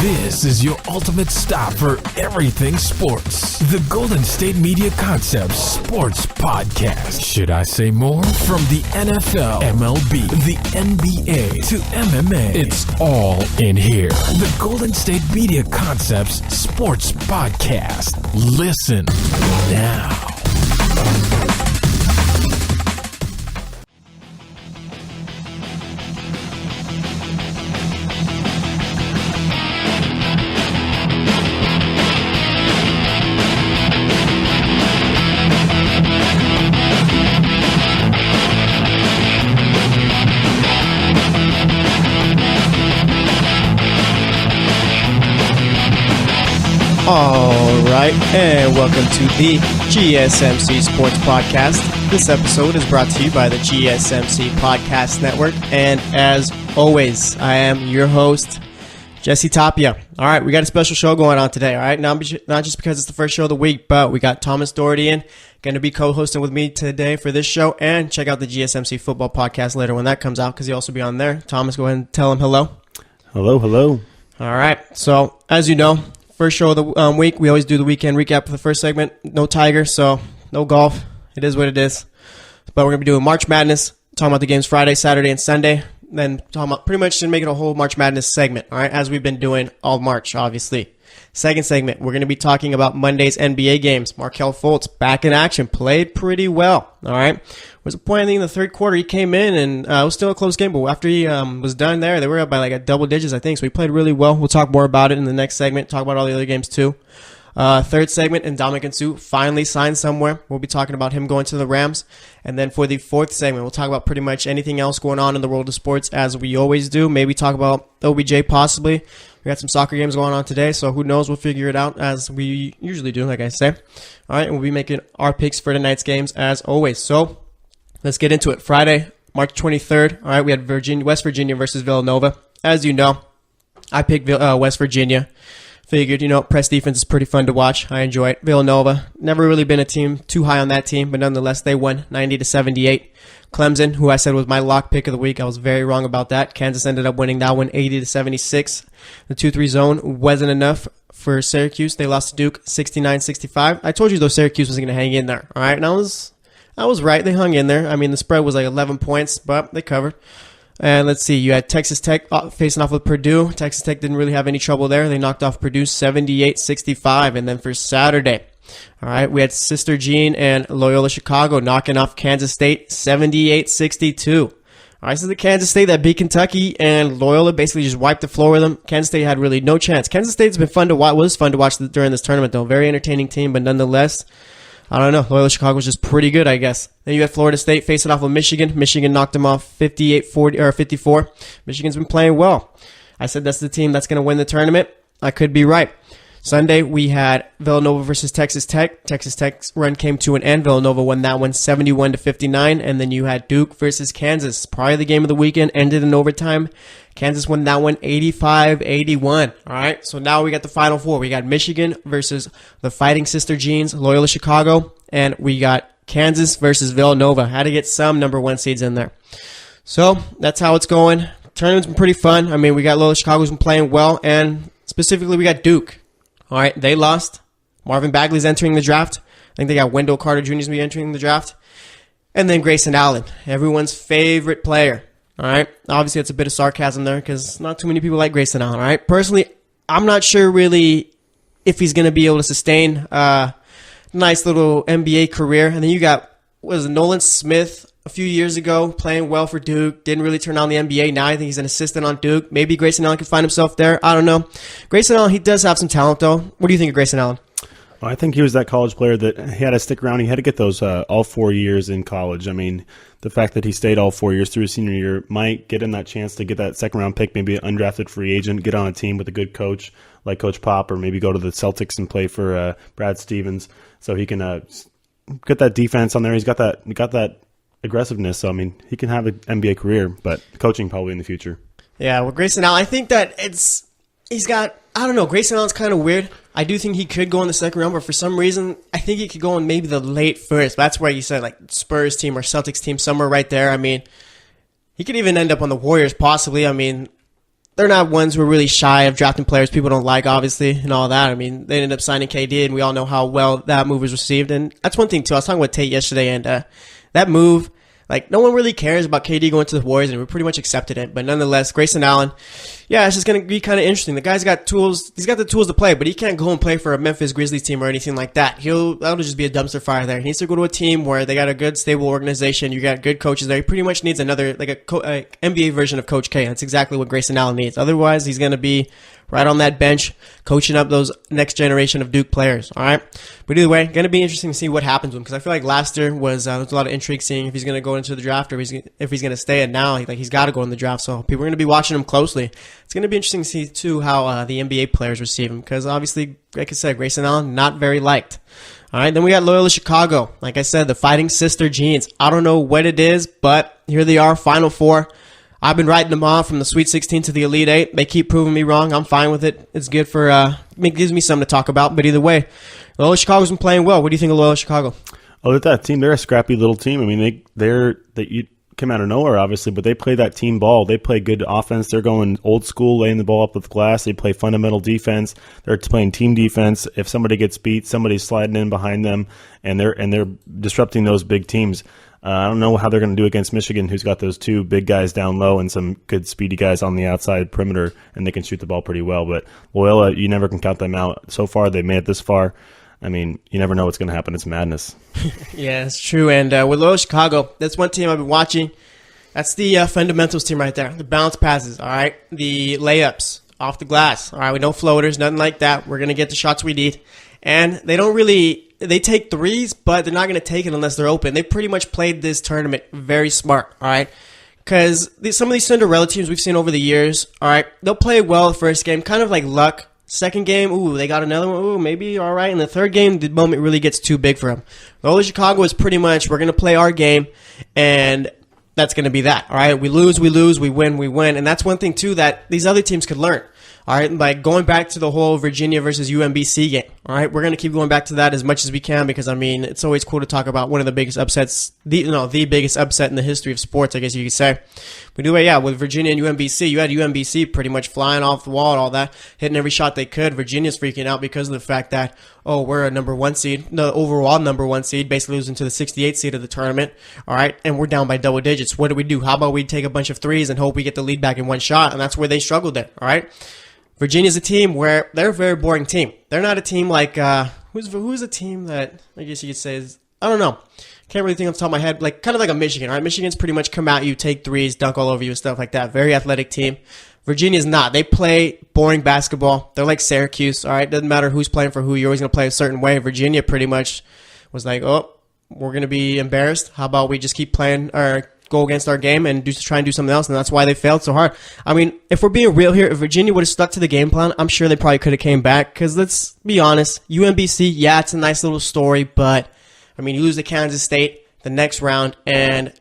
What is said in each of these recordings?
This is your ultimate stop for everything sports. The Golden State Media Concepts Sports Podcast. Should I say more? From the NFL, MLB, the NBA to MMA, it's all in here. The Golden State Media Concepts Sports Podcast. Listen now. All right, and welcome to the GSMC Sports Podcast. This episode is brought to you by the GSMC Podcast Network, and as always, I am your host, Jesse Tapia. All right, we got a special show going on today, all right? Not just because it's the first show of the week, but we got Thomas Dougherty in, going to be co-hosting with me today for this show, and check out the GSMC Football Podcast later when that comes out, because he'll also be on there. Thomas, go ahead and tell him hello. Hello. All right, so as you know, first show of the week, we always do the weekend recap for the first segment. No Tiger, so no golf. It is what it is. But we're going to be doing March Madness, talking about the games Friday, Saturday, and Sunday. Then talking about pretty much to make it a whole March Madness segment, all right, as we've been doing all March, obviously. Second segment, we're going to be talking about Monday's NBA games. Markelle Fultz, back in action, played pretty well, all right. Was a point, I think, in the third quarter, he came in, and it was still a close game, but after he was done there, they were up by like a double digits, I think, so he played really well. We'll talk more about it in the next segment, talk about all the other games too. Third segment, Ndamukong Suh finally signed somewhere. We'll be talking about him going to the Rams. And then for the fourth segment, we'll talk about pretty much anything else going on in the world of sports, as we always do. Maybe talk about OBJ possibly. We got some soccer games going on today, so who knows? We'll figure it out as we usually do, like I say. All right, and we'll be making our picks for tonight's games as always. So let's get into it. Friday, March 23rd. All right, we had West Virginia versus Villanova. As you know, I picked West Virginia. Figured, press defense is pretty fun to watch. I enjoy it. Villanova, never really been a team too high on that team, but nonetheless, they won 90-78. Clemson, who I said was my lock pick of the week, I was very wrong about that. Kansas ended up winning that one 80-76. The 2-3 zone wasn't enough for Syracuse. They lost to Duke 69-65. I told you though Syracuse was going to hang in there. All right, and I was right. They hung in there. I mean, the spread was like 11 points, but they covered. And let's see, you had Texas Tech facing off with Purdue. Texas Tech didn't really have any trouble there. They knocked off Purdue 78-65. And then for Saturday, all right, we had Sister Jean and Loyola Chicago knocking off Kansas State 78-62. All right, this is the Kansas State that beat Kentucky, and Loyola basically just wiped the floor with them. Kansas State had really no chance. Kansas State's been fun to watch. Was fun to watch during this tournament, though. Very entertaining team, but nonetheless, I don't know. Loyola Chicago was just pretty good, I guess. Then you had Florida State facing off with Michigan. Michigan knocked them off 54. Michigan's been playing well. I said that's the team that's going to win the tournament. I could be right. Sunday, we had Villanova versus Texas Tech. Texas Tech's run came to an end. Villanova won that one 71-59. And then you had Duke versus Kansas. Probably the game of the weekend. Ended in overtime. Kansas won that one 85-81. All right, so now we got the Final Four. We got Michigan versus the Fighting Sister Jeans, Loyola Chicago. And we got Kansas versus Villanova. Had to get some number one seeds in there. So that's how it's going. Tournament's been pretty fun. I mean, we got Loyola Chicago's been playing well. And specifically, we got Duke. All right, they lost. Marvin Bagley's entering the draft. I think they got Wendell Carter Jr. be entering the draft. And then Grayson Allen, everyone's favorite player. All right, obviously it's a bit of sarcasm there because not too many people like Grayson Allen. All right, personally, I'm not sure really if he's going to be able to sustain a nice little NBA career. And then you got, Nolan Smith a few years ago playing well for Duke. Didn't really turn on the NBA. Now I think he's an assistant on Duke. Maybe Grayson Allen can find himself there. I don't know. Grayson Allen, he does have some talent though. What do you think of Grayson Allen? Well, I think he was that college player that he had to stick around. He had to get those all 4 years in college. I mean, the fact that he stayed all 4 years through his senior year might get him that chance to get that second-round pick, maybe an undrafted free agent, get on a team with a good coach like Coach Pop, or maybe go to the Celtics and play for Brad Stevens so he can get that defense on there. He got that aggressiveness. So, I mean, he can have an NBA career, but coaching probably in the future. Yeah, well, Grayson Allen, I think that he's got, I don't know, Grayson Allen's kind of weird. I do think he could go in the second round, but for some reason, I think he could go in maybe the late first. That's where you said, like, Spurs team or Celtics team, somewhere right there. I mean, he could even end up on the Warriors, possibly. I mean, they're not ones who are really shy of drafting players people don't like, obviously, and all that. I mean, they ended up signing KD, and we all know how well that move was received. And that's one thing, too. I was talking with Tate yesterday, and that move, like, no one really cares about KD going to the Warriors, and we pretty much accepted it. But nonetheless, Grayson Allen, yeah, it's just going to be kind of interesting. The guy's got tools. He's got the tools to play, but he can't go and play for a Memphis Grizzlies team or anything like that. That'll just be a dumpster fire there. He needs to go to a team where they got a good, stable organization. You got good coaches there. He pretty much needs another, like a NBA version of Coach K. That's exactly what Grayson Allen needs. Otherwise, he's going to be right on that bench, coaching up those next generation of Duke players. All right, but either way, going to be interesting to see what happens with him, because I feel like last year was there was a lot of intrigue seeing if he's going to go into the draft or if he's going to stay. And now, he's got to go in the draft, so people are going to be watching him closely. It's going to be interesting to see too how the NBA players receive him, because obviously, like I said, Grayson Allen not very liked. All right, then we got Loyola Chicago. Like I said, the Fighting Sister Jeans. I don't know what it is, but here they are, Final Four. I've been writing them off from the Sweet 16 to the Elite 8. They keep proving me wrong. I'm fine with it. It's good for, it gives me something to talk about. But either way, Loyola Chicago's been playing well. What do you think of Loyola Chicago? Oh, that team, they're a scrappy little team. I mean, they came out of nowhere, obviously, but they play that team ball. They play good offense. They're going old school, laying the ball up with glass. They play fundamental defense. They're playing team defense. If somebody gets beat, somebody's sliding in behind them, and they're disrupting those big teams. I don't know how they're going to do against Michigan, who's got those two big guys down low and some good speedy guys on the outside perimeter, and they can shoot the ball pretty well. But Loyola, you never can count them out. So far, they've made it this far. I mean, you never know what's going to happen. It's madness. Yeah, it's true. And with Loyola Chicago, that's one team I've been watching. That's the fundamentals team right there. The bounce passes, all right? The layups off the glass, all right? With no floaters, nothing like that. We're going to get the shots we need. And they take threes, but they're not going to take it unless they're open. They pretty much played this tournament very smart, all right? Because some of these Cinderella teams we've seen over the years, all right, they'll play well the first game, kind of like luck. Second game, ooh, they got another one, ooh, maybe all right. In the third game, the moment really gets too big for them. Loyola Chicago is pretty much, we're going to play our game, and that's going to be that, all right? We lose, we win. And that's one thing, too, that these other teams could learn. All right, like going back to the whole Virginia versus UMBC game. All right, we're going to keep going back to that as much as we can, because, I mean, it's always cool to talk about one of the biggest upsets, the biggest upset in the history of sports, I guess you could say. But anyway, yeah, with Virginia and UMBC, you had UMBC pretty much flying off the wall and all that, hitting every shot they could. Virginia's freaking out because of the fact that, we're a number one seed, the overall number one seed, basically losing to the 68th seed of the tournament. All right, and we're down by double digits. What do? How about we take a bunch of threes and hope we get the lead back in one shot? And that's where they struggled there, all right? Virginia's a team where they're a very boring team. They're not a team like who's a team that I guess you could say is, I don't know. Can't really think off the top of my head. Like kind of like a Michigan, right? Michigan's pretty much come at you, take threes, dunk all over you and stuff like that. Very athletic team. Virginia's not. They play boring basketball. They're like Syracuse, all right? Doesn't matter who's playing for who. You're always going to play a certain way. Virginia pretty much was like, we're going to be embarrassed. How about we just keep playing or go against our game and try and do something else, and that's why they failed so hard. I mean, if we're being real here, if Virginia would have stuck to the game plan, I'm sure they probably could have came back, because let's be honest, UMBC, yeah, it's a nice little story, but, I mean, you lose to Kansas State the next round, and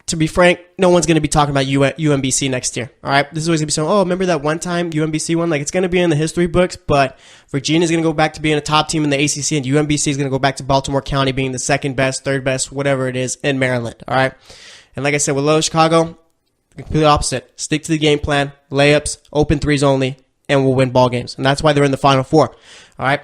to be frank, no one's going to be talking about UMBC next year, all right? This is always going to be saying, remember that one time UMBC won? Like, it's going to be in the history books, but Virginia's going to go back to being a top team in the ACC, and UMBC is going to go back to Baltimore County being the second best, third best, whatever it is in Maryland, all right? And like I said, with Loyola Chicago, completely opposite. Stick to the game plan, layups, open threes only, and we'll win ball games. And that's why they're in the Final Four, all right?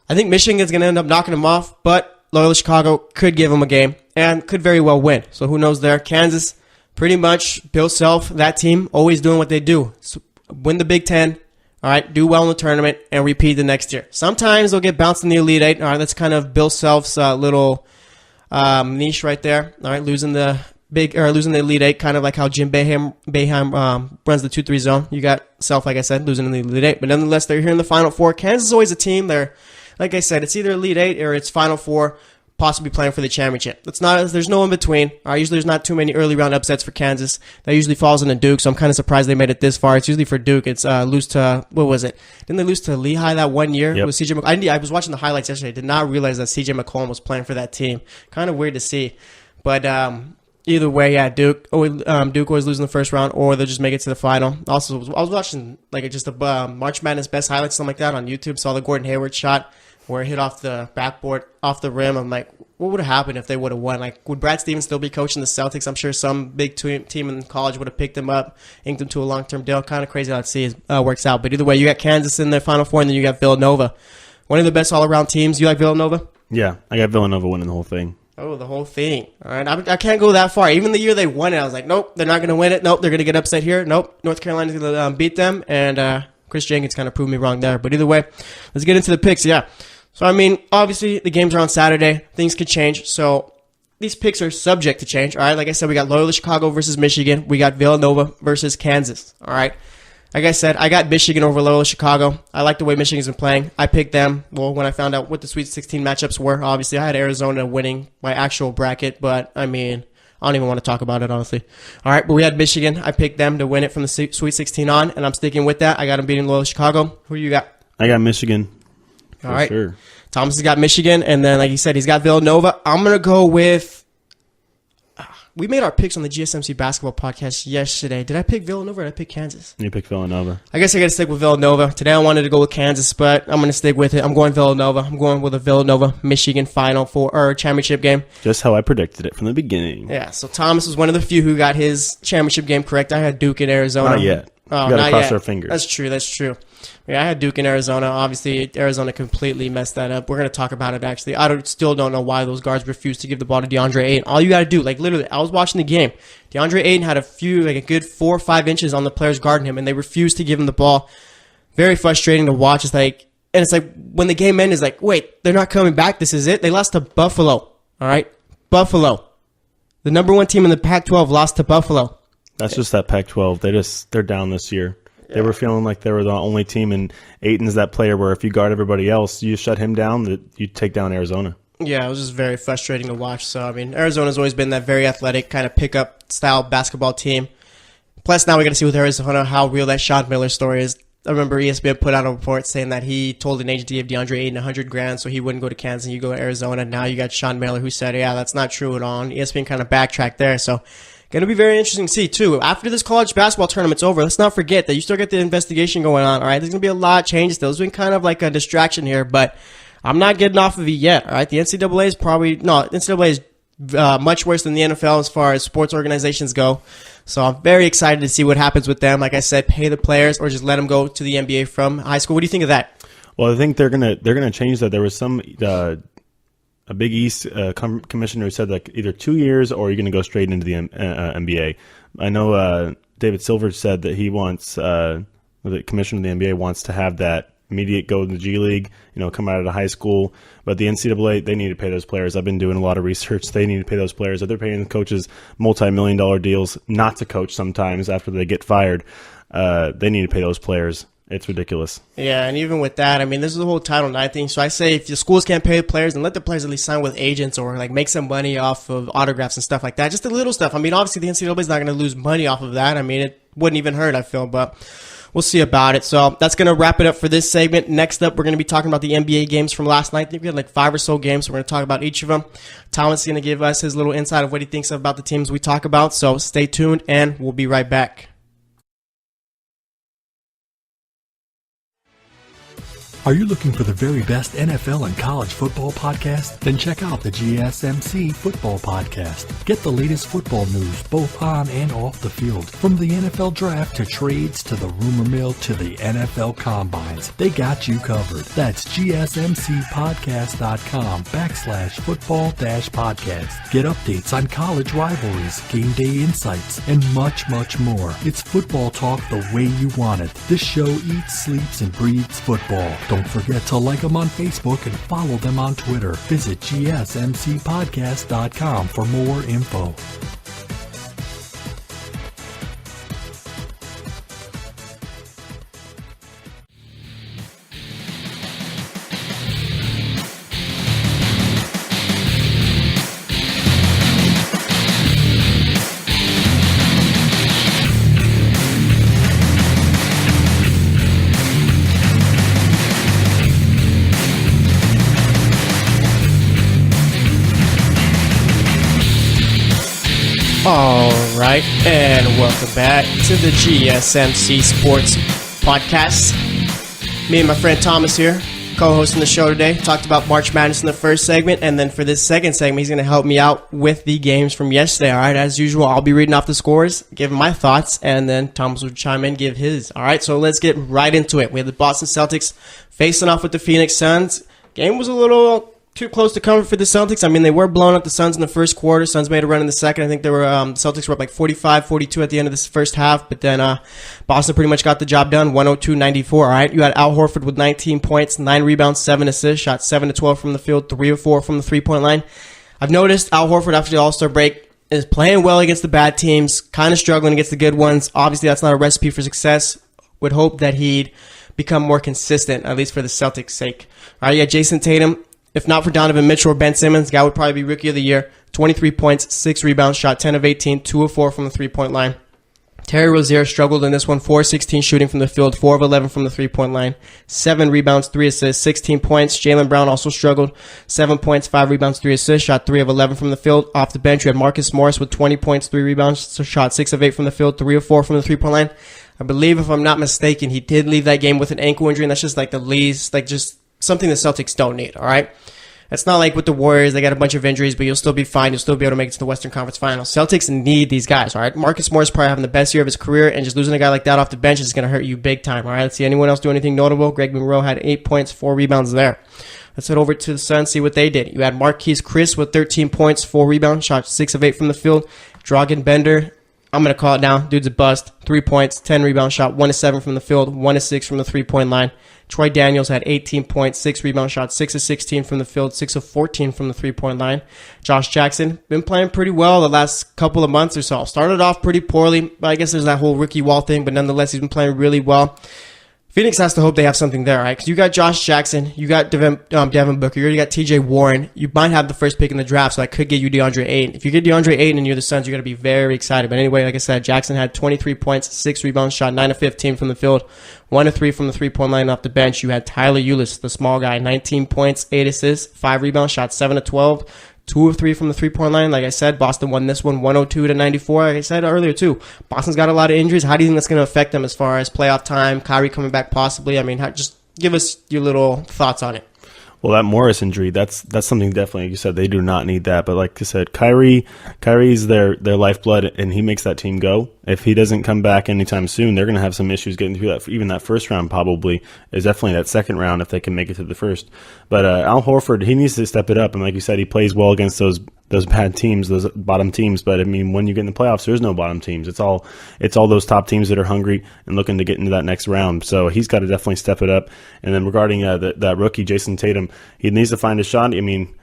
I think Michigan is going to end up knocking them off, but Loyola Chicago could give them a game and could very well win. So who knows there? Kansas, pretty much, Bill Self, that team, always doing what they do. So win the Big Ten, all right, do well in the tournament, and repeat the next year. Sometimes they'll get bounced in the Elite Eight. All right, that's kind of Bill Self's little niche right there. All right, losing the Elite Eight, kind of like how Jim Boeheim runs the 2-3 zone. You got Self, like I said, losing in the Elite Eight. But nonetheless, they're here in the Final Four. Kansas is always a team. They're, like I said, it's either Elite Eight or it's Final Four, possibly playing for the championship. There's no in between. Usually there's not too many early round upsets for Kansas. That usually falls into Duke, so I'm kind of surprised they made it this far. It's usually for Duke. It's lose to, what was it? Didn't they lose to Lehigh that one year? Yep. With CJ McCollum? I was watching the highlights yesterday. I did not realize that CJ McCollum was playing for that team. Kind of weird to see. But either way, yeah, Duke always losing the first round, or they'll just make it to the final. Also, I was watching just a March Madness best highlights, something like that on YouTube. Saw the Gordon Hayward shot where it hit off the backboard, off the rim. I'm like, what would have happened if they would have won? Like, would Brad Stevens still be coaching the Celtics? I'm sure some big team in college would have picked him up, inked him to a long-term deal. Kind of crazy how it works out. But either way, you got Kansas in the Final Four, and then you got Villanova. One of the best all-around teams. You like Villanova? Yeah, I got Villanova winning the whole thing. Oh, the whole thing. All right, I can't go that far. Even the year they won it, I was like, nope, they're not going to win it. Nope, they're going to get upset here. Nope, North Carolina's going to beat them. And Chris Jenkins kind of proved me wrong there. But either way, let's get into the picks. Yeah. So, I mean, obviously, the games are on Saturday. Things could change. So, these picks are subject to change. All right, like I said, we got Loyola Chicago versus Michigan. We got Villanova versus Kansas. All right. Like I said, I got Michigan over Loyola Chicago. I like the way Michigan's been playing. I picked them. Well, when I found out what the Sweet 16 matchups were, obviously I had Arizona winning my actual bracket, but I mean, I don't even want to talk about it, honestly. All right, but we had Michigan. I picked them to win it from the Sweet 16 on, and I'm sticking with that. I got them beating Loyola Chicago. Who do you got? I got Michigan. All right. Sure. Thomas has got Michigan, and then, like he said, he's got Villanova. I'm going to go with... We made our picks on the GSMC basketball podcast yesterday. Did I pick Villanova or did I pick Kansas? You picked Villanova. I guess I got to stick with Villanova. Today I wanted to go with Kansas, but I'm going to stick with it. I'm going Villanova. I'm going with a Villanova-Michigan Final Four or championship game. Just how I predicted it from the beginning. Yeah, so Thomas was one of the few who got his championship game correct. I had Duke in Arizona. Not yet. Oh, we got to cross yet. our fingers. That's true. Yeah, I had Duke in Arizona. Obviously, Arizona completely messed that up. We're going to talk about it, actually. Still don't know why those guards refused to give the ball to DeAndre Ayton. All you got to do, like literally, I was watching the game. DeAndre Ayton had a good 4 or 5 inches on the players guarding him, and they refused to give him the ball. Very frustrating to watch. And it's like, when the game ended, it's like, wait, they're not coming back. This is it? They lost to Buffalo. All right? Buffalo. The number 1 team in the Pac-12 lost to Buffalo. That's just that Pac-12. They're down this year. Yeah. They were feeling like they were the only team, and Ayton's that player where if you guard everybody else, you shut him down, you take down Arizona. Yeah, it was just very frustrating to watch. So, I mean, Arizona's always been that very athletic kind of pickup style basketball team. Plus, now we got to see with Arizona how real that Sean Miller story is. I remember ESPN put out a report saying that he told an agent to give DeAndre Ayton $100,000 so he wouldn't go to Kansas and you go to Arizona. Now you got Sean Miller who said, yeah, that's not true at all. And ESPN kind of backtracked there. So, going to be very interesting to see, too. After this college basketball tournament's over, let's not forget that you still get the investigation going on, all right? There's going to be a lot of changes. There's been kind of like a distraction here, but I'm not getting off of it yet, all right? The NCAA is much worse than the NFL as far as sports organizations go. So I'm very excited to see what happens with them. Like I said, pay the players or just let them go to the NBA from high school. What do you think of that? Well, I think they're gonna change that. There was some a Big East commissioner who said like either 2 years or you're going to go straight into the NBA. I know David Silver said that he wants the commissioner of the NBA wants to have that immediate go to the G League, come out of high school. But the NCAA, they need to pay those players. I've been doing a lot of research. They need to pay those players. If they're paying the coaches multi-million-dollar deals not to coach sometimes after they get fired, they need to pay those players. It's ridiculous. Yeah, and even with that, I mean, this is the whole Title IX thing. So I say if the schools can't pay the players, then let the players at least sign with agents or like make some money off of autographs and stuff like that. Just the little stuff. I mean, obviously the NCAA is not going to lose money off of that. I mean, it wouldn't even hurt, I feel, but we'll see about it. So that's going to wrap it up for this segment. Next up, we're going to be talking about the NBA games from last night. I think we had like 5 or so games, so we're going to talk about each of them. Thomas is going to give us his little insight of what he thinks about the teams we talk about. So stay tuned, and we'll be right back. Are you looking for the very best NFL and college football podcast? Then check out the GSMC Football Podcast. Get the latest football news both on and off the field. From the NFL Draft to trades to the rumor mill to the NFL Combines, they got you covered. That's GSMCpodcast.com/football-podcast. Get updates on college rivalries, game day insights, and much, much more. It's football talk the way you want it. This show eats, sleeps, and breathes football. Don't forget to like them on Facebook and follow them on Twitter. Visit GSMCpodcast.com for more info. All right, and welcome back to the GSMC Sports Podcast. Me and my friend Thomas here. co-hosting the show today. Talked about March Madness in the first segment, and then for this second segment, he's going to help me out with the games from yesterday. All right, as usual, I'll be reading off the scores, giving my thoughts, and then Thomas will chime in, give his. All right, so let's get right into it. We have the Boston Celtics facing off with the Phoenix Suns. Game was a little too close to comfort for the Celtics. I mean, they were blowing up the Suns in the first quarter. Suns made a run in the second. I think they were Celtics were up like 45-42 at the end of this first half. But then Boston pretty much got the job done, 102-94. All right, you had Al Horford with 19 points, 9 rebounds, 7 assists, shot 7-12 from the field, 3 of 4 from the three-point line. I've noticed Al Horford after the All-Star break is playing well against the bad teams, kind of struggling against the good ones. Obviously, that's not a recipe for success. Would hope that he'd become more consistent, at least for the Celtics' sake. All right, you had Jason Tatum. If not for Donovan Mitchell or Ben Simmons, the guy would probably be Rookie of the Year. 23 points, 6 rebounds, shot 10 of 18, 2 of 4 from the three-point line. Terry Rozier struggled in this one, 4-16 shooting from the field, 4 of 11 from the three-point line, 7 rebounds, 3 assists, 16 points. Jaylen Brown also struggled, 7 points, 5 rebounds, 3 assists, shot 3 of 11 from the field. Off the bench, you had Marcus Morris with 20 points, 3 rebounds, so shot 6 of 8 from the field, 3 of 4 from the three-point line. I believe, if I'm not mistaken, he did leave that game with an ankle injury, and that's just like the least, like just something the Celtics don't need, all right? It's not like with the Warriors, they got a bunch of injuries, but you'll still be fine. You'll still be able to make it to the Western Conference Finals. Celtics need these guys, all right? Marcus Morris probably having the best year of his career, and just losing a guy like that off the bench is going to hurt you big time, all right? Let's see anyone else do anything notable. Greg Monroe had 8 points, 4 rebounds there. Let's head over to the Suns, see what they did. You had Marquise Chris with 13 points, 4 rebounds, shot 6 of 8 from the field. Dragan Bender, I'm going to call it now. Dude's a bust. 3 points, 10 rebounds, shot 1 of 7 from the field, 1 of 6 from the three-point line. Troy Daniels had 18 points, 6 rebounds, shot 6 of 16 from the field, 6 of 14 from the three-point line. Josh Jackson, been playing pretty well the last couple of months or so. Started off pretty poorly, but I guess there's that whole rookie wall thing, but nonetheless, he's been playing really well. Phoenix has to hope they have something there, right? Because you got Josh Jackson, you got Devin Booker, you already got TJ Warren. You might have the first pick in the draft, so I could get you DeAndre Ayton. If you get DeAndre Ayton and you're the Suns, you're going to be very excited. But anyway, like I said, Jackson had 23 points, 6 rebounds, shot 9 of 15 from the field, 1 of 3 from the three-point line off the bench. You had Tyler Ulis, the small guy, 19 points, 8 assists, 5 rebounds, shot 7 of 12. 2 of 3 from the three-point line. Like I said, Boston won this one 102-94. Like I said earlier, too. Boston's got a lot of injuries. How do you think that's going to affect them as far as playoff time, Kyrie coming back possibly? I mean, just give us your little thoughts on it. Well, that Morris injury, that's something definitely, like you said, they do not need that. But like I said, Kyrie's their lifeblood, and he makes that team go. If he doesn't come back anytime soon, they're going to have some issues getting through that. Even that first round probably is definitely that second round if they can make it to the first. But Al Horford, he needs to step it up. And like you said, he plays well against those bad teams, those bottom teams. But I mean, when you get in the playoffs, there's no bottom teams. It's all those top teams that are hungry and looking to get into that next round. So he's got to definitely step it up. And then regarding that rookie, Jason Tatum, he needs to find a shot. I mean,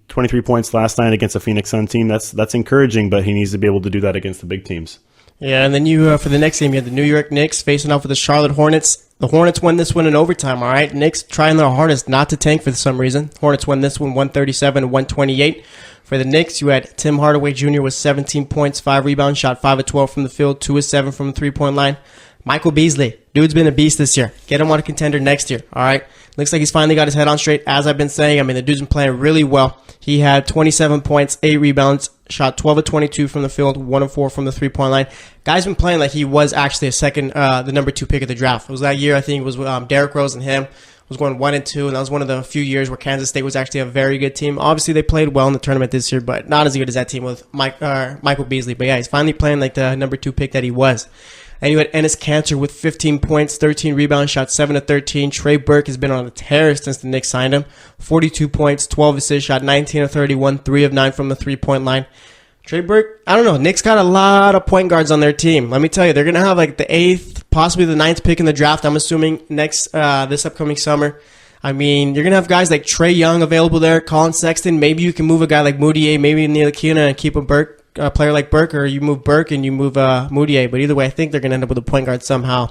23 points last night against a Phoenix Sun team. That's encouraging, but he needs to be able to do that against the big teams. Yeah, and then you for the next game, you had the New York Knicks facing off with the Charlotte Hornets. The Hornets won this one in overtime, all right? Knicks trying their hardest not to tank for some reason. Hornets won this one 137-128. For the Knicks, you had Tim Hardaway Jr. with 17 points, 5 rebounds, shot 5 of 12 from the field, 2 of 7 from the three-point line. Michael Beasley, dude's been a beast this year. Get him on a contender next year, all right? Looks like he's finally got his head on straight, as I've been saying. I mean, the dude's been playing really well. He had 27 points, 8 rebounds, shot 12 of 22 from the field, 1 of 4 from the three-point line. Guy's been playing like he was actually the number 2 pick of the draft. It was that year, I think it was Derrick Rose and him. Was going 1 and 2, and that was one of the few years where Kansas State was actually a very good team. Obviously, they played well in the tournament this year, but not as good as that team with Michael Beasley. But yeah, he's finally playing like the number 2 pick that he was. And you had Enes Kanter with 15 points, 13 rebounds, shot 7 of 13. Trey Burke has been on a tear since the Knicks signed him. 42 points, 12 assists, shot 19 of 31, 3 of 9 from the three-point line. Trey Burke, I don't know. Knicks got a lot of point guards on their team. Let me tell you, they're going to have like the 8th, possibly the 9th pick in the draft, I'm assuming, this upcoming summer. I mean, you're going to have guys like Trae Young available there, Colin Sexton. Maybe you can move a guy like Moutier, maybe Ntilikina, and keep a player like Burke, or you move Burke and you move Moutier. But either way, I think they're going to end up with a point guard somehow.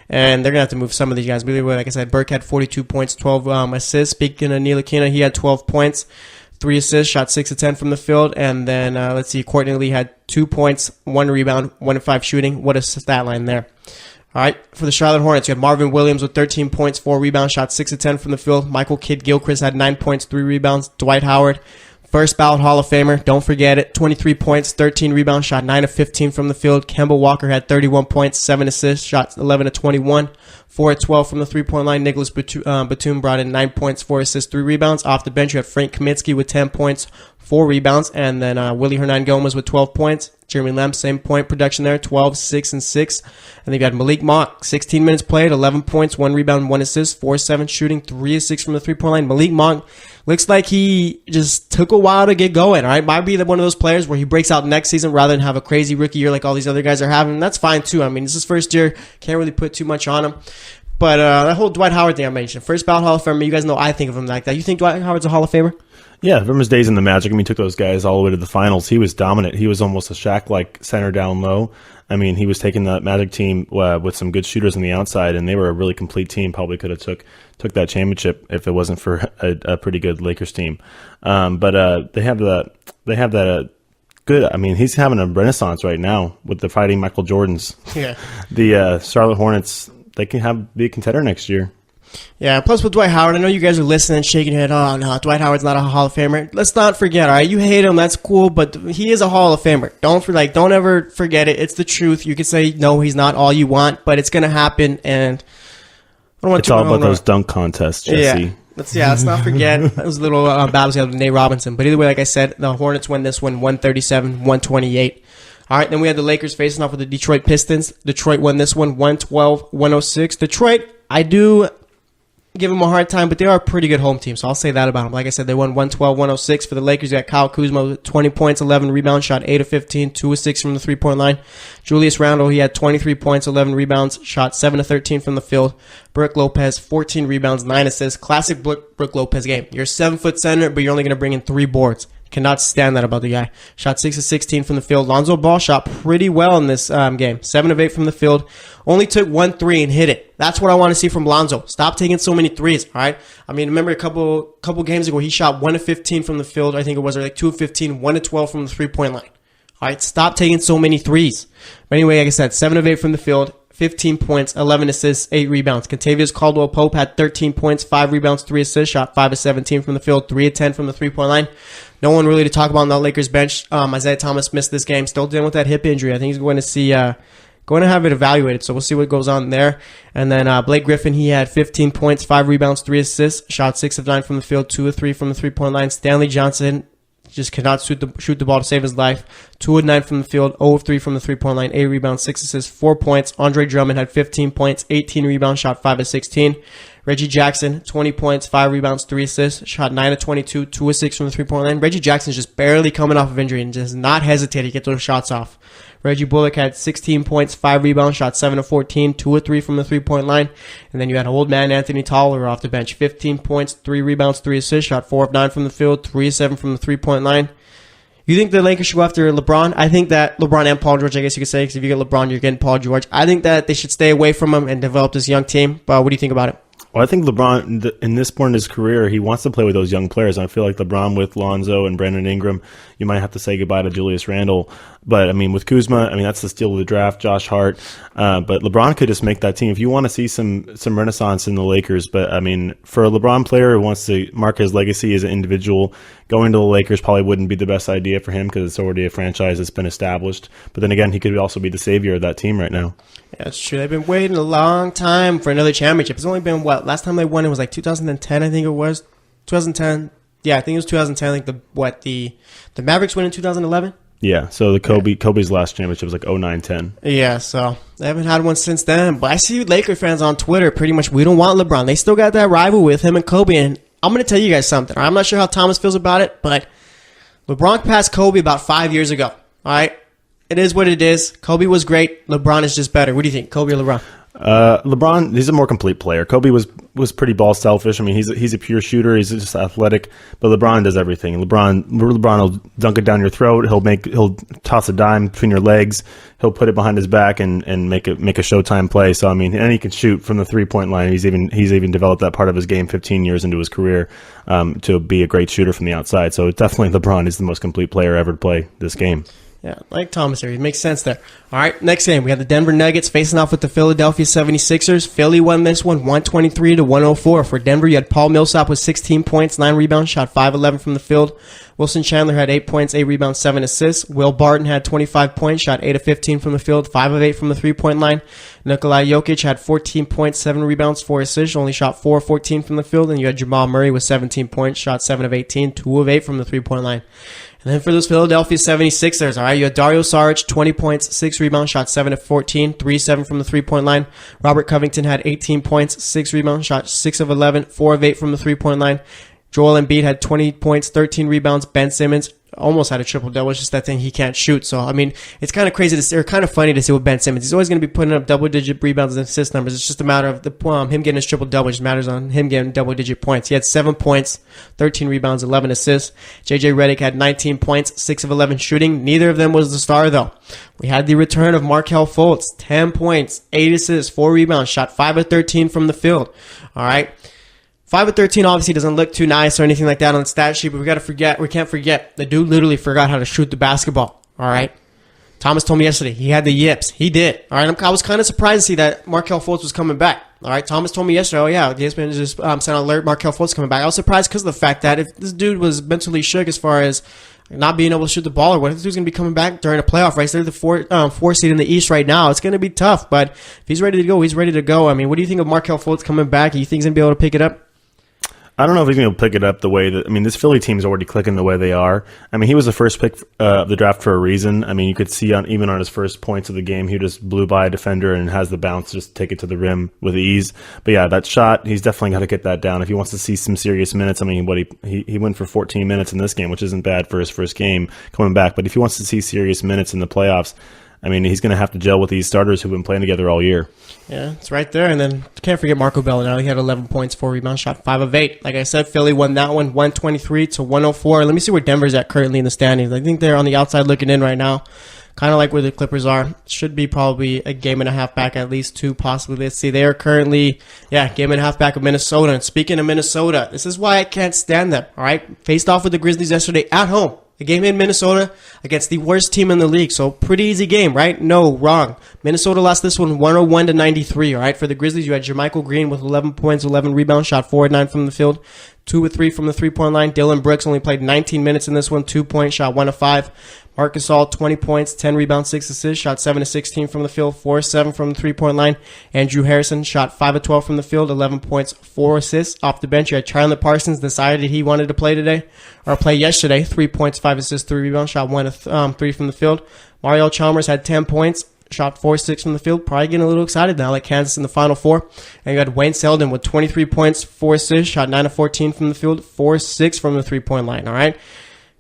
And they're going to have to move some of these guys. But either way, like I said, Burke had 42 points, 12 assists. Speaking of Ntilikina, he had 12 points, 3 assists, shot 6 of 10 from the field. And then, let's see, Courtney Lee had 2 points, 1 rebound, 1 of 5 shooting. What a stat line there. All right, for the Charlotte Hornets, you had Marvin Williams with 13 points, 4 rebounds, shot 6 of 10 from the field. Michael Kidd-Gilchrist had 9 points, 3 rebounds. Dwight Howard, First ballot Hall of Famer. Don't forget it. 23 points, 13 rebounds, shot 9 of 15 from the field. Kemba Walker had 31 points, 7 assists, shot 11 of 21, 4 of 12 from the three-point line. Nicholas Batum brought in 9 points, 4 assists, 3 rebounds. Off the bench, you have Frank Kaminsky with 10 points, 4 rebounds, and then Willie Hernangomez with 12 points. Jeremy Lamb, same point production there, 12, 6, and 6. And then you had Malik Monk, 16 minutes played, 11 points, 1 rebound, 1 assist, 4-7 shooting, 3 of 6 from the three-point line. Malik Monk looks like he just took a while to get going, all right? Might be one of those players where he breaks out next season rather than have a crazy rookie year like all these other guys are having. And that's fine, too. I mean, it's his first year. Can't really put too much on him. But that whole Dwight Howard thing I mentioned, first ballot Hall of Famer, you guys know I think of him like that. You think Dwight Howard's a Hall of Famer? Yeah, from his days in the Magic, I mean, he took those guys all the way to the finals. He was dominant. He was almost a Shaq-like center down low. I mean, he was taking that Magic team with some good shooters on the outside, and they were a really complete team. Probably could have took that championship if it wasn't for a pretty good Lakers team. But they have that good. I mean, he's having a renaissance right now with the Fighting Michael Jordans. Yeah, the Charlotte Hornets. They can be a contender next year. Yeah, plus with Dwight Howard, I know you guys are listening and shaking your head. Oh, no, Dwight Howard's not a Hall of Famer. Let's not forget, all right? You hate him, that's cool, but he is a Hall of Famer. Don't ever forget it. It's the truth. You can say, no, he's not all you want, but it's going to happen, and I don't want it's all about those dunk contests, Jesse. Yeah. Let's not forget those little battles he had with Nate Robinson. But either way, like I said, the Hornets win this one 137-128. All right, then we had the Lakers facing off with the Detroit Pistons. Detroit won this one 112-106. Detroit, I do give them a hard time, but they are a pretty good home team, so I'll say that about them. Like I said, they won 112-106. For the Lakers, you got Kyle Kuzma with 20 points, 11 rebounds, shot 8 of 15, 2 of 6 from the three-point line. Julius Randle, he had 23 points, 11 rebounds, shot 7 of 13 from the field. Brook Lopez, 14 rebounds, 9 assists. Classic Brook Lopez game. You're a 7-foot center, but you're only going to bring in 3 boards. Cannot stand that about the guy. Shot 6 of 16 from the field. Lonzo Ball shot pretty well in this game. 7 of 8 from the field. Only took 1 3 and hit it. That's what I want to see from Lonzo. Stop taking so many threes, all right? I mean, remember a couple games ago, he shot 1 of 15 from the field. I think it was, or like 2 of 15, 1 of 12 from the three-point line. All right, stop taking so many threes. But anyway, like I said, 7 of 8 from the field. 15 points, 11 assists, 8 rebounds. Contavious Caldwell-Pope had 13 points, 5 rebounds, 3 assists, shot 5 of 17 from the field, 3 of 10 from the three-point line. No one really to talk about on the Lakers bench. Isaiah Thomas missed this game, still dealing with that hip injury. I think he's going to have it evaluated, so we'll see what goes on there. And then Blake Griffin, he had 15 points, 5 rebounds, 3 assists, shot 6 of 9 from the field, 2 of 3 from the three-point line. Stanley Johnson just cannot shoot the ball to save his life. 2 of 9 from the field, 0 of 3 from the three-point line, 8 rebounds, 6 assists, 4 points. Andre Drummond had 15 points, 18 rebounds, shot 5 of 16. Reggie Jackson, 20 points, 5 rebounds, 3 assists, shot 9 of 22, 2 of 6 from the three-point line. Reggie Jackson's just barely coming off of injury and does not hesitate to get those shots off. Reggie Bullock had 16 points, 5 rebounds, shot 7 of 14, 2 of 3 from the three-point line. And then you had old man Anthony Toller off the bench, 15 points, 3 rebounds, 3 assists, shot 4 of 9 from the field, 3 of 7 from the three-point line. You think the Lakers should go after LeBron? I think that LeBron and Paul George, I guess you could say, because if you get LeBron, you're getting Paul George. I think that they should stay away from him and develop this young team. But what do you think about it? Well, I think LeBron, in this point in his career, he wants to play with those young players. I feel like LeBron with Lonzo and Brandon Ingram, you might have to say goodbye to Julius Randle. But, I mean, with Kuzma, I mean, that's the steal of the draft, Josh Hart. But LeBron could just make that team. If you want to see some renaissance in the Lakers, but, I mean, for a LeBron player who wants to mark his legacy as an individual, going to the Lakers probably wouldn't be the best idea for him because it's already a franchise that's been established. But then again, he could also be the savior of that team right now. Yeah, that's true. They've been waiting a long time for another championship. It's only been, last time they won it was like 2010, I think it was. 2010. Yeah, I think it was 2010. I think the Mavericks win in 2011? Yeah, so Kobe's last championship was like 09-10. Yeah, so they haven't had one since then. But I see Laker fans on Twitter pretty much, we don't want LeBron. They still got that rival with him and Kobe. And I'm going to tell you guys something. I'm not sure how Thomas feels about it, but LeBron passed Kobe about 5 years ago. All right? It is what it is. Kobe was great. LeBron is just better. What do you think, Kobe or LeBron? LeBron, he's a more complete player. Kobe was pretty ball selfish. I mean, he's a pure shooter. He's just athletic, but LeBron does everything. LeBron will dunk it down your throat. He'll toss a dime between your legs. He'll put it behind his back and make a Showtime play. So I mean, and he can shoot from the 3-point line. He's even developed that part of his game 15 years into his career to be a great shooter from the outside. So definitely LeBron is the most complete player ever to play this game. Yeah, like Thomas here. It makes sense there. All right, next game. We have the Denver Nuggets facing off with the Philadelphia 76ers. Philly won this one 123-104. For Denver, you had Paul Millsap with 16 points, 9 rebounds, shot 5-11 from the field. Wilson Chandler had 8 points, 8 rebounds, 7 assists. Will Barton had 25 points, shot 8 of 15 from the field, 5 of 8 from the three-point line. Nikolai Jokic had 14 points, 7 rebounds, 4 assists, only shot 4 of 14 from the field. And you had Jamal Murray with 17 points, shot 7 of 18, 2 of 8 from the three-point line. And then for those Philadelphia 76ers, all right, you had Dario Saric, 20 points, 6 rebounds, shot 7 of 14, 3-7 from the three-point line. Robert Covington had 18 points, 6 rebounds, shot 6 of 11, 4 of 8 from the three-point line. Joel Embiid had 20 points, 13 rebounds. Ben Simmons almost had a triple-double. It's just that thing he can't shoot. So, I mean, it's kind of crazy to see, or kind of funny to see with Ben Simmons. He's always going to be putting up double-digit rebounds and assist numbers. It's just a matter of him getting his triple-double. It just matters on him getting double-digit points. He had 7 points, 13 rebounds, 11 assists. J.J. Redick had 19 points, 6 of 11 shooting. Neither of them was the star, though. We had the return of Markelle Fultz, 10 points, 8 assists, 4 rebounds, shot 5 of 13 from the field. All right. 5 of 13 obviously doesn't look too nice or anything like that on the stat sheet, but we can't forget, the dude literally forgot how to shoot the basketball. All right. Thomas told me yesterday he had the yips. He did. All right. I was kind of surprised to see that Markelle Fultz was coming back. All right. Thomas told me yesterday, oh yeah, GSMC just sent an alert, Markelle Fultz coming back. I was surprised because of the fact that if this dude was mentally shook as far as not being able to shoot the ball, or what if this dude's going to be coming back during a playoff race? They're the four seed in the East right now. It's going to be tough, but if he's ready to go, he's ready to go. I mean, what do you think of Markelle Fultz coming back? You think he's going to be able to pick it up? I don't know if he's going to pick it up the way that, I mean, this Philly team's already clicking the way they are. I mean, he was the first pick of the draft for a reason. I mean, you could see even on his first points of the game, he just blew by a defender and has the bounce, just take it to the rim with ease. But yeah, that shot, he's definitely got to get that down if he wants to see some serious minutes. I mean, he went for 14 minutes in this game, which isn't bad for his first game coming back. But if he wants to see serious minutes in the playoffs, I mean, he's going to have to gel with these starters who've been playing together all year. Yeah, it's right there. And then can't forget Marco Bellinelli. He had 11 points, 4 rebounds, shot 5 of 8. Like I said, Philly won that one 123-104. Let me see where Denver's at currently in the standings. I think they're on the outside looking in right now, kind of like where the Clippers are. Should be probably a game and a half back, at least 2 possibly. Let's see. They are currently, game and a half back of Minnesota. And speaking of Minnesota, this is why I can't stand them. All right, faced off with the Grizzlies yesterday at home. A game in Minnesota against the worst team in the league. So pretty easy game, right? No, wrong. Minnesota lost this one 101-93, all right? For the Grizzlies, you had Jermichael Green with 11 points, 11 rebounds, shot 4 of 9 from the field, 2 of 3 from the three-point line. Dylan Brooks only played 19 minutes in this one, 2 points, shot 1 of 5. Marc Gasol, 20 points, 10 rebounds, 6 assists, shot 7 of 16 from the field, 4 of 7 from the three-point line. Andrew Harrison shot 5 of 12 from the field, 11 points, 4 assists. Off the bench, you had Chandler Parsons, decided he wanted to play today, or play yesterday, 3 points, 5 assists, 3 rebounds, shot 1 of 3 from the field. Mario Chalmers had 10 points, shot 4-6 from the field, probably getting a little excited now, like Kansas in the Final Four. And you had Wayne Selden with 23 points, 4 assists, shot 9 of 14 from the field, 4-6 from the three-point line, all right?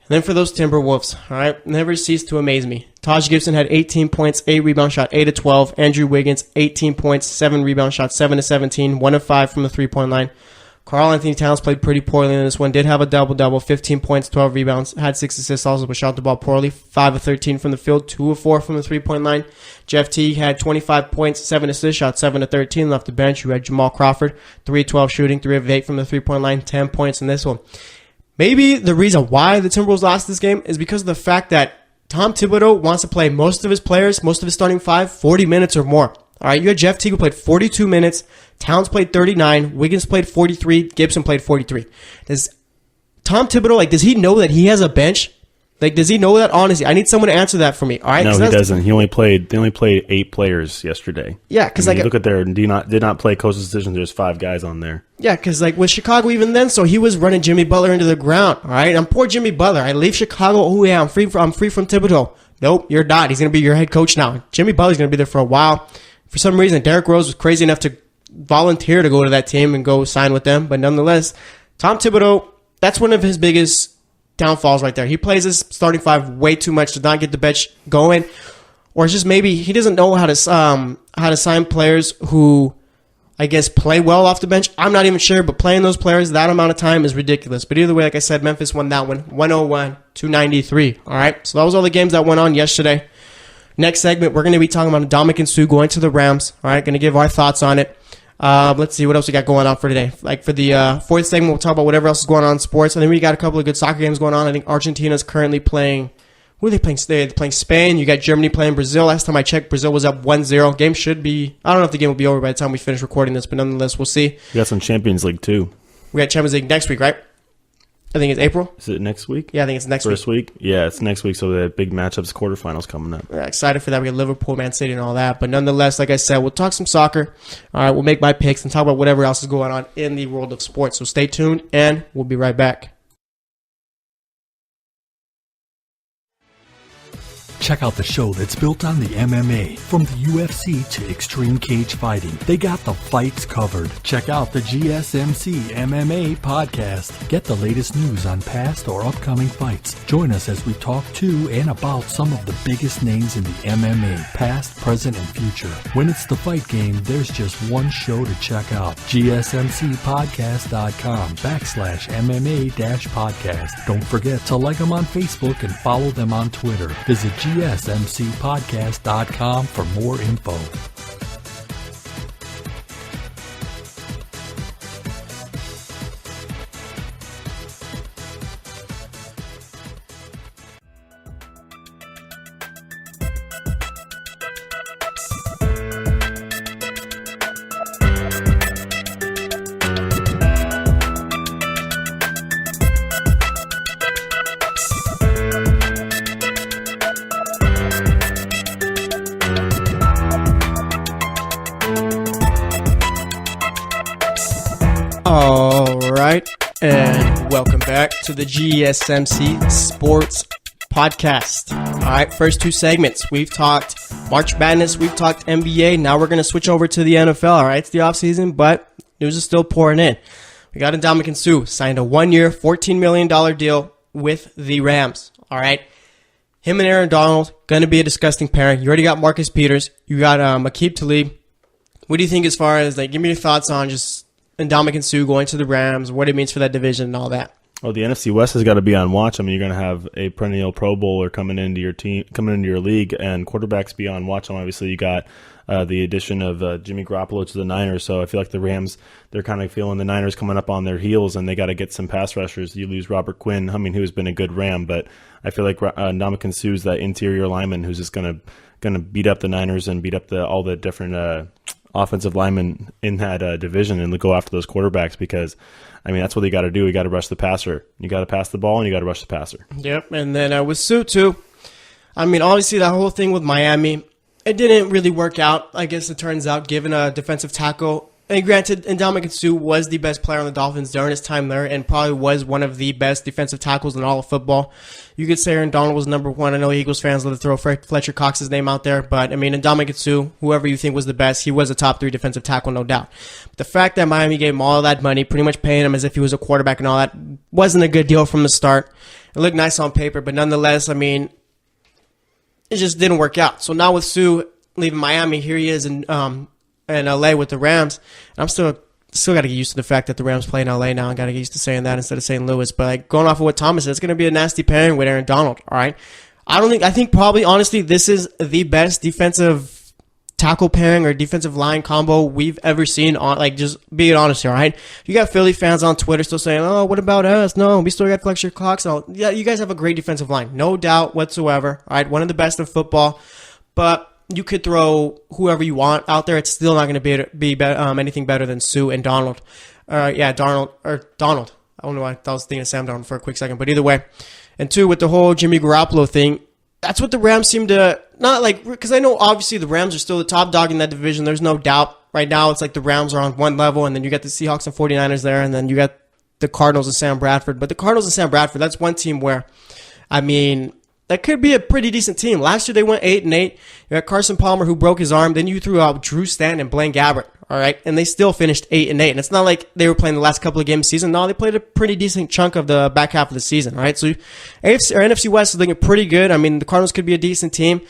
And then for those Timberwolves, all right, never cease to amaze me. Taj Gibson had 18 points, 8 rebounds, shot 8 of 12. Andrew Wiggins, 18 points, 7 rebounds, shot 7 of 17, 1 of 5 from the three-point line. Karl Anthony Towns played pretty poorly in this one. Did have a double-double, 15 points, 12 rebounds, had 6 assists also, but shot the ball poorly. 5 of 13 from the field, 2 of 4 from the three-point line. Jeff Teague had 25 points, 7 assists, shot 7 of 13, left the bench. You had Jamal Crawford, 3 of 12 shooting, 3 of 8 from the three-point line, 10 points in this one. Maybe the reason why the Timberwolves lost this game is because of the fact that Tom Thibodeau wants to play most of his players, most of his starting 5, 40 minutes or more. All right, you had Jeff Teague who played 42 minutes, Towns played 39, Wiggins played 43, Gibson played 43. Does Tom Thibodeau, does he know that he has a bench? Does he know that? Honestly, I need someone to answer that for me. All right? No, he doesn't. They only played 8 players yesterday. Yeah, because you look at their did not play coach's decision. There's 5 guys on there. Yeah, because with Chicago even then, so he was running Jimmy Butler into the ground. All right, I'm poor Jimmy Butler. I leave Chicago. Oh yeah, I'm free from Thibodeau. Nope, you're not. He's gonna be your head coach now. Jimmy Butler's gonna be there for a while. For some reason, Derrick Rose was crazy enough to volunteer to go to that team and go sign with them. But nonetheless, Tom Thibodeau, that's one of his biggest downfalls right there. He plays his starting 5 way too much to not get the bench going, or it's just maybe he doesn't know how to sign players who, I guess, play well off the bench. I'm not even sure, but playing those players that amount of time is ridiculous. But either way, like I said, Memphis won that one 101-93. All right, so that was all the games that went on yesterday. Next segment, we're going to be talking about Ndamukong Suh going to the Rams. All right, going to give our thoughts on it. Let's see what else we got going on for today. For the fourth segment, we'll talk about whatever else is going on in sports. I think we got a couple of good soccer games going on. I think Argentina is currently playing Who are they playing? They're playing Spain. You got Germany playing Brazil. Last time I checked, Brazil was up 1-0. Game should be... I don't know if the game will be over by the time we finish recording this, but nonetheless, we'll see. We got some Champions League, too. We got Champions League next week, right? I think it's April. Is it next week? Yeah, I think it's next First week? Yeah, it's next week, so the big matchups, quarterfinals coming up. We're excited for that. We got Liverpool, Man City, and all that. But nonetheless, like I said, we'll talk some soccer. All right, we'll make my picks and talk about whatever else is going on in the world of sports. So stay tuned, and we'll be right back. Check out the show that's built on the MMA, from the UFC to extreme cage fighting. They got the fights covered. Check out the GSMC MMA podcast. Get the latest news on past or upcoming fights. Join us as we talk to and about some of the biggest names in the MMA, past, present, and future. When it's the fight game, there's just one show to check out. GSMCpodcast.com/MMA-podcast. Don't forget to like them on Facebook and follow them on Twitter. Visit GSMCpodcast.com for more info. All right, and welcome back to the GSMC Sports Podcast. All right, first two segments. We've talked March Madness, we've talked NBA. Now we're going to switch over to the NFL. All right, it's the offseason, but news is still pouring in. We got Ndamukong Suh signed a 1-year, $14 million deal with the Rams. All right, him and Aaron Donald, going to be a disgusting pairing. You already got Marcus Peters. You got Aqib Talib. What do you think as far as, like, give me your thoughts on just Ndamukong Suh going to the Rams, what it means for that division and all that? Well, the NFC West has got to be on watch. I mean, you're going to have a perennial Pro Bowler coming into your team, coming into your league, and quarterbacks be on watch. And obviously, you got the addition of Jimmy Garoppolo to the Niners. So I feel like the Rams, they're kind of feeling the Niners coming up on their heels, and they got to get some pass rushers. You lose Robert Quinn, I mean, who's been a good Ram, but I feel like Ndamukong Suh is that interior lineman who's just going to beat up the Niners and beat up all the different offensive linemen in that division and go after those quarterbacks, because, I mean, that's what they got to do. You got to rush the passer. You got to pass the ball, and you got to rush the passer. Yep, and then with Suh, too, I mean, obviously that whole thing with Miami, it didn't really work out, I guess it turns out, given a defensive tackle. And granted, Ndamukong Suh was the best player on the Dolphins during his time there and probably was one of the best defensive tackles in all of football. You could say Aaron Donald was number one. I know Eagles fans love to throw Fletcher Cox's name out there, but, I mean, Ndamukong Suh, whoever you think was the best, he was a top 3 defensive tackle, no doubt. But the fact that Miami gave him all that money, pretty much paying him as if he was a quarterback and all that, wasn't a good deal from the start. It looked nice on paper, but nonetheless, I mean, it just didn't work out. So now with Suh leaving Miami, here he is in LA with the Rams. And I'm still got to get used to the fact that the Rams play in LA now. I got to get used to saying that instead of St. Louis. But, like, going off of what Thomas said, it's going to be a nasty pairing with Aaron Donald. All right. I think probably, honestly, this is the best defensive tackle pairing or defensive line combo we've ever seen. On, like, just being honest here. All right. You got Philly fans on Twitter still saying, "Oh, what about us? No, we still got Fletcher Cox." Oh, yeah, you guys have a great defensive line, no doubt whatsoever. All right, one of the best in football, but you could throw whoever you want out there. It's still not going to be anything better than Suh and Donald. Donald. I don't know why I was thinking of Sam Donald for a quick second, but either way. And two, with the whole Jimmy Garoppolo thing, that's what the Rams seem to not like, because I know obviously the Rams are still the top dog in that division. There's no doubt. Right now, it's like the Rams are on one level, and then you got the Seahawks and 49ers there, and then you got the Cardinals and Sam Bradford. But the Cardinals and Sam Bradford, that's one team where, I mean, that could be a pretty decent team. Last year they went 8-8. You got Carson Palmer who broke his arm. Then you threw out Drew Stanton and Blaine Gabbert. All right, and they still finished 8-8. And it's not like they were playing the last couple of games of the season. No, they played a pretty decent chunk of the back half of the season. All right, so NFC West is looking pretty good. I mean, the Cardinals could be a decent team.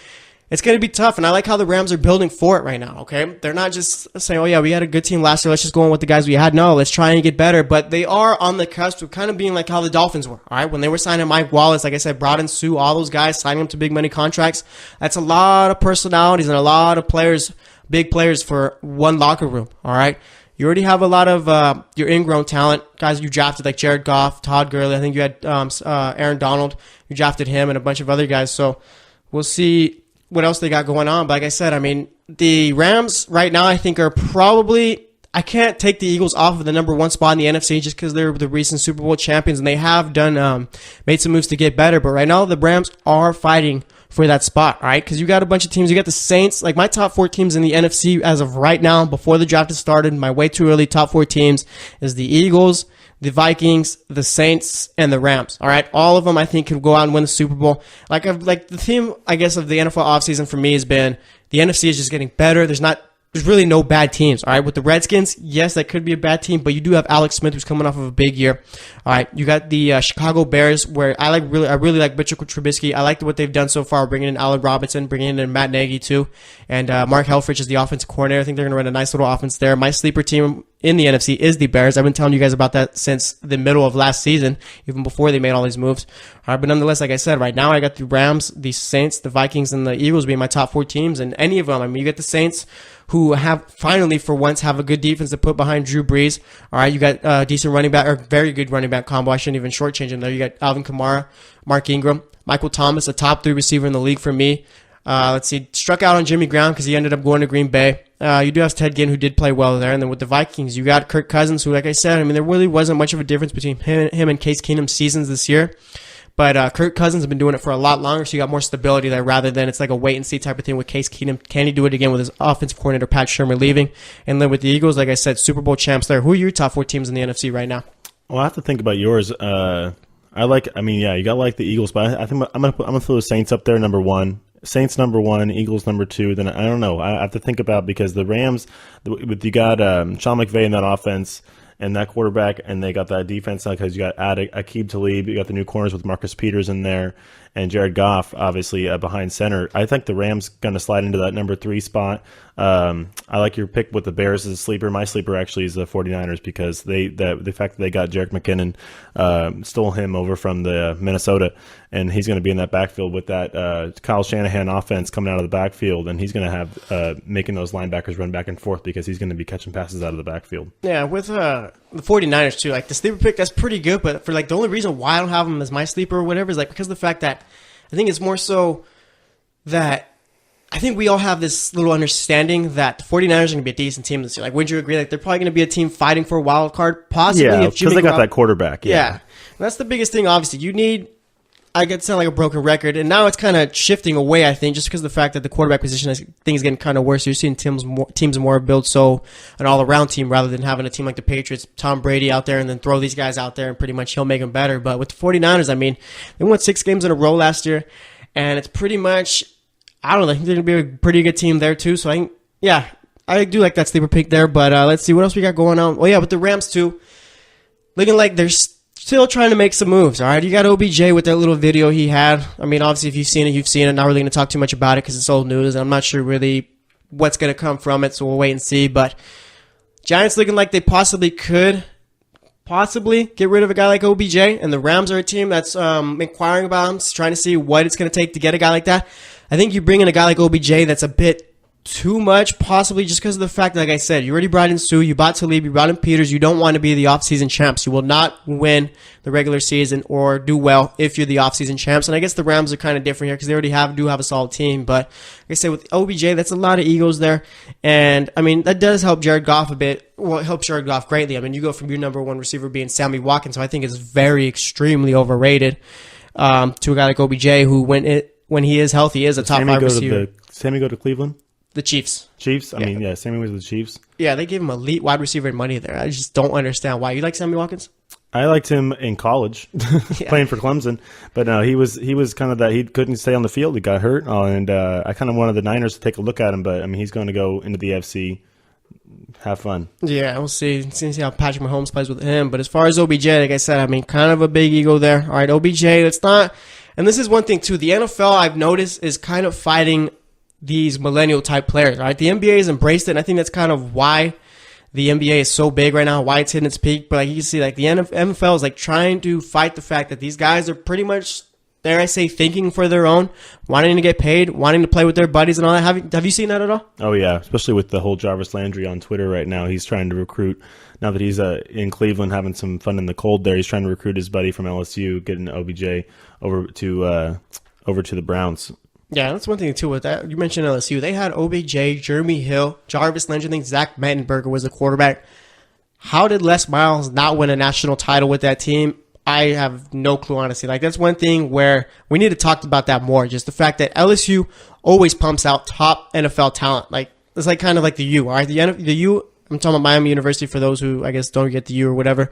It's going to be tough, and I like how the Rams are building for it right now, okay? They're not just saying, oh, yeah, we had a good team last year. Let's just go on with the guys we had. No, let's try and get better. But they are on the cusp of kind of being like how the Dolphins were, all right? When they were signing Mike Wallace, like I said, brought in Suh, all those guys, signing them to big money contracts. That's a lot of personalities and a lot of players, big players for one locker room, all right? You already have a lot of your ingrown talent, guys you drafted like Jared Goff, Todd Gurley. I think you had Aaron Donald. You drafted him and a bunch of other guys. So we'll see what else they got going on. But like I said, I mean, the Rams right now I think are probably, I can't take the Eagles off of the number 1 spot in the NFC just because they're the recent Super Bowl champions and they have done made some moves to get better. But right now the Rams are fighting for that spot, right? Because you got a bunch of teams. You got the Saints. Like my top 4 teams in the NFC as of right now, before the draft has started, my way too early top 4 teams is the Eagles, the Vikings, the Saints, and the Rams. All right, all of them I think can go out and win the Super Bowl. Like the theme, I guess, of the NFL offseason for me has been the NFC is just getting better. There's really no bad teams, all right? With the Redskins, yes, that could be a bad team, but you do have Alex Smith, who's coming off of a big year. All right, you got the Chicago Bears, where I really like Mitchell Trubisky. I like what they've done so far, bringing in Allen Robinson, bringing in Matt Nagy too, and Mark Helfrich is the offensive coordinator. I think they're going to run a nice little offense there. My sleeper team in the NFC is the Bears. I've been telling you guys about that since the middle of last season, even before they made all these moves. All right, but nonetheless, like I said, right now I got the Rams, the Saints, the Vikings, and the Eagles being my top 4 teams, and any of them. I mean, you get the Saints, who have finally, for once, have a good defense to put behind Drew Brees. All right, you got decent running back, or very good running back combo. I shouldn't even shortchange him there. You got Alvin Kamara, Mark Ingram, Michael Thomas, a top 3 receiver in the league for me. Let's see, struck out on Jimmy Graham because he ended up going to Green Bay. You do have Ted Ginn, who did play well there. And then with the Vikings, you got Kirk Cousins, who, like I said, I mean, there really wasn't much of a difference between him and Case Keenum's seasons this year. But Kirk Cousins has been doing it for a lot longer, so you got more stability there rather than it's like a wait-and-see type of thing with Case Keenum. Can he do it again with his offensive coordinator, Pat Shurmur, leaving? And then with the Eagles, like I said, Super Bowl champs there. Who are your top 4 teams in the NFC right now? Well, I have to think about yours. You got to like the Eagles, but I think I'm gonna throw the Saints up there, number 1. Saints number 1, Eagles number 2. Then I don't know. I have to think about, because the Rams, you got Sean McVay in that offense and that quarterback, and they got that defense because you got Aqib Talib, you got the new corners with Marcus Peters in there, and Jared Goff, obviously, behind center. I think the Rams going to slide into that number 3 spot. I like your pick with the Bears as a sleeper. My sleeper actually is the 49ers, because the fact that they got Jerick McKinnon, stole him over from the Minnesota, and he's going to be in that backfield with that Kyle Shanahan offense coming out of the backfield, and he's going to have making those linebackers run back and forth because he's going to be catching passes out of the backfield. Yeah, with the 49ers too, like the sleeper pick, that's pretty good, but for like the only reason why I don't have them as my sleeper or whatever is like because of the fact that I think it's more so that I think we all have this little understanding that the 49ers are going to be a decent team this year. Like, wouldn't you agree? Like, they're probably going to be a team fighting for a wild card, possibly. Yeah, because they got that quarterback. Yeah. And that's the biggest thing, obviously. You need, I get to sound like a broken record, and now it's kind of shifting away, I think, just because of the fact that the quarterback position, I think, is getting kind of worse. You're seeing teams more build so an all-around team rather than having a team like the Patriots, Tom Brady out there, and then throw these guys out there, and pretty much he'll make them better. But with the 49ers, I mean, they won 6 games in a row last year, and it's pretty much, I don't know, I think they're going to be a pretty good team there, too. So, I do like that sleeper pick there. But let's see, what else we got going on? Oh, yeah, with the Rams, too. Looking like they're still trying to make some moves, all right? You got OBJ with that little video he had. I mean, obviously, if you've seen it, you've seen it. Not really going to talk too much about it because it's old news, and I'm not sure really what's going to come from it, so we'll wait and see. But Giants looking like they possibly could get rid of a guy like OBJ, and the Rams are a team that's inquiring about him, trying to see what it's going to take to get a guy like that. I think you bring in a guy like OBJ that's a bit too much, possibly just because of the fact that, like I said, you already brought in Suh, you bought Talib, you brought in Peters. You don't want to be the offseason champs. You will not win the regular season or do well if you're the offseason champs. And I guess the Rams are kind of different here because they already do have a solid team. But like I said, with OBJ, that's a lot of egos there. And, I mean, that does help Jared Goff a bit. Well, it helps Jared Goff greatly. I mean, you go from your number 1 receiver being Sammy Watkins, so I think it's very extremely overrated, to a guy like OBJ who, when he is healthy, is a top 5 receiver. Sammy go to Cleveland? The Chiefs. Sammy was the Chiefs. Yeah, they gave him elite wide receiver money there. I just don't understand why. You like Sammy Watkins? I liked him in college, playing for Clemson. But no, he was kind of that. He couldn't stay on the field. He got hurt, and I kind of wanted the Niners to take a look at him. But I mean, he's going to go into the FC. Have fun. Yeah, we'll see. See how Patrick Mahomes plays with him. But as far as OBJ, like I said, I mean, kind of a big ego there. All right, OBJ, let's not. And this is one thing too. The NFL, I've noticed, is kind of fighting these millennial type players, right? The NBA has embraced it, and I think that's kind of why the NBA is so big right now, why it's hitting its peak. But like you can see, like the NFL is like trying to fight the fact that these guys are pretty much dare I say, thinking for their own, wanting to get paid, wanting to play with their buddies and all that. Have you seen that at all? Oh, yeah, especially with the whole Jarvis Landry on Twitter right now. He's trying to recruit, now that he's in Cleveland having some fun in the cold there, he's trying to recruit his buddy from LSU, getting OBJ over to the Browns. Yeah, that's one thing, too, with that. You mentioned LSU. They had OBJ, Jeremy Hill, Jarvis Landry, I think Zach Mettenberger was the quarterback. How did Les Miles not win a national title with that team? I have no clue, honestly. Like, that's one thing where we need to talk about that more. Just the fact that LSU always pumps out top NFL talent. Like, it's like kind of like the U, all right? The U, I'm talking about Miami University for those who, I guess, don't get the U or whatever.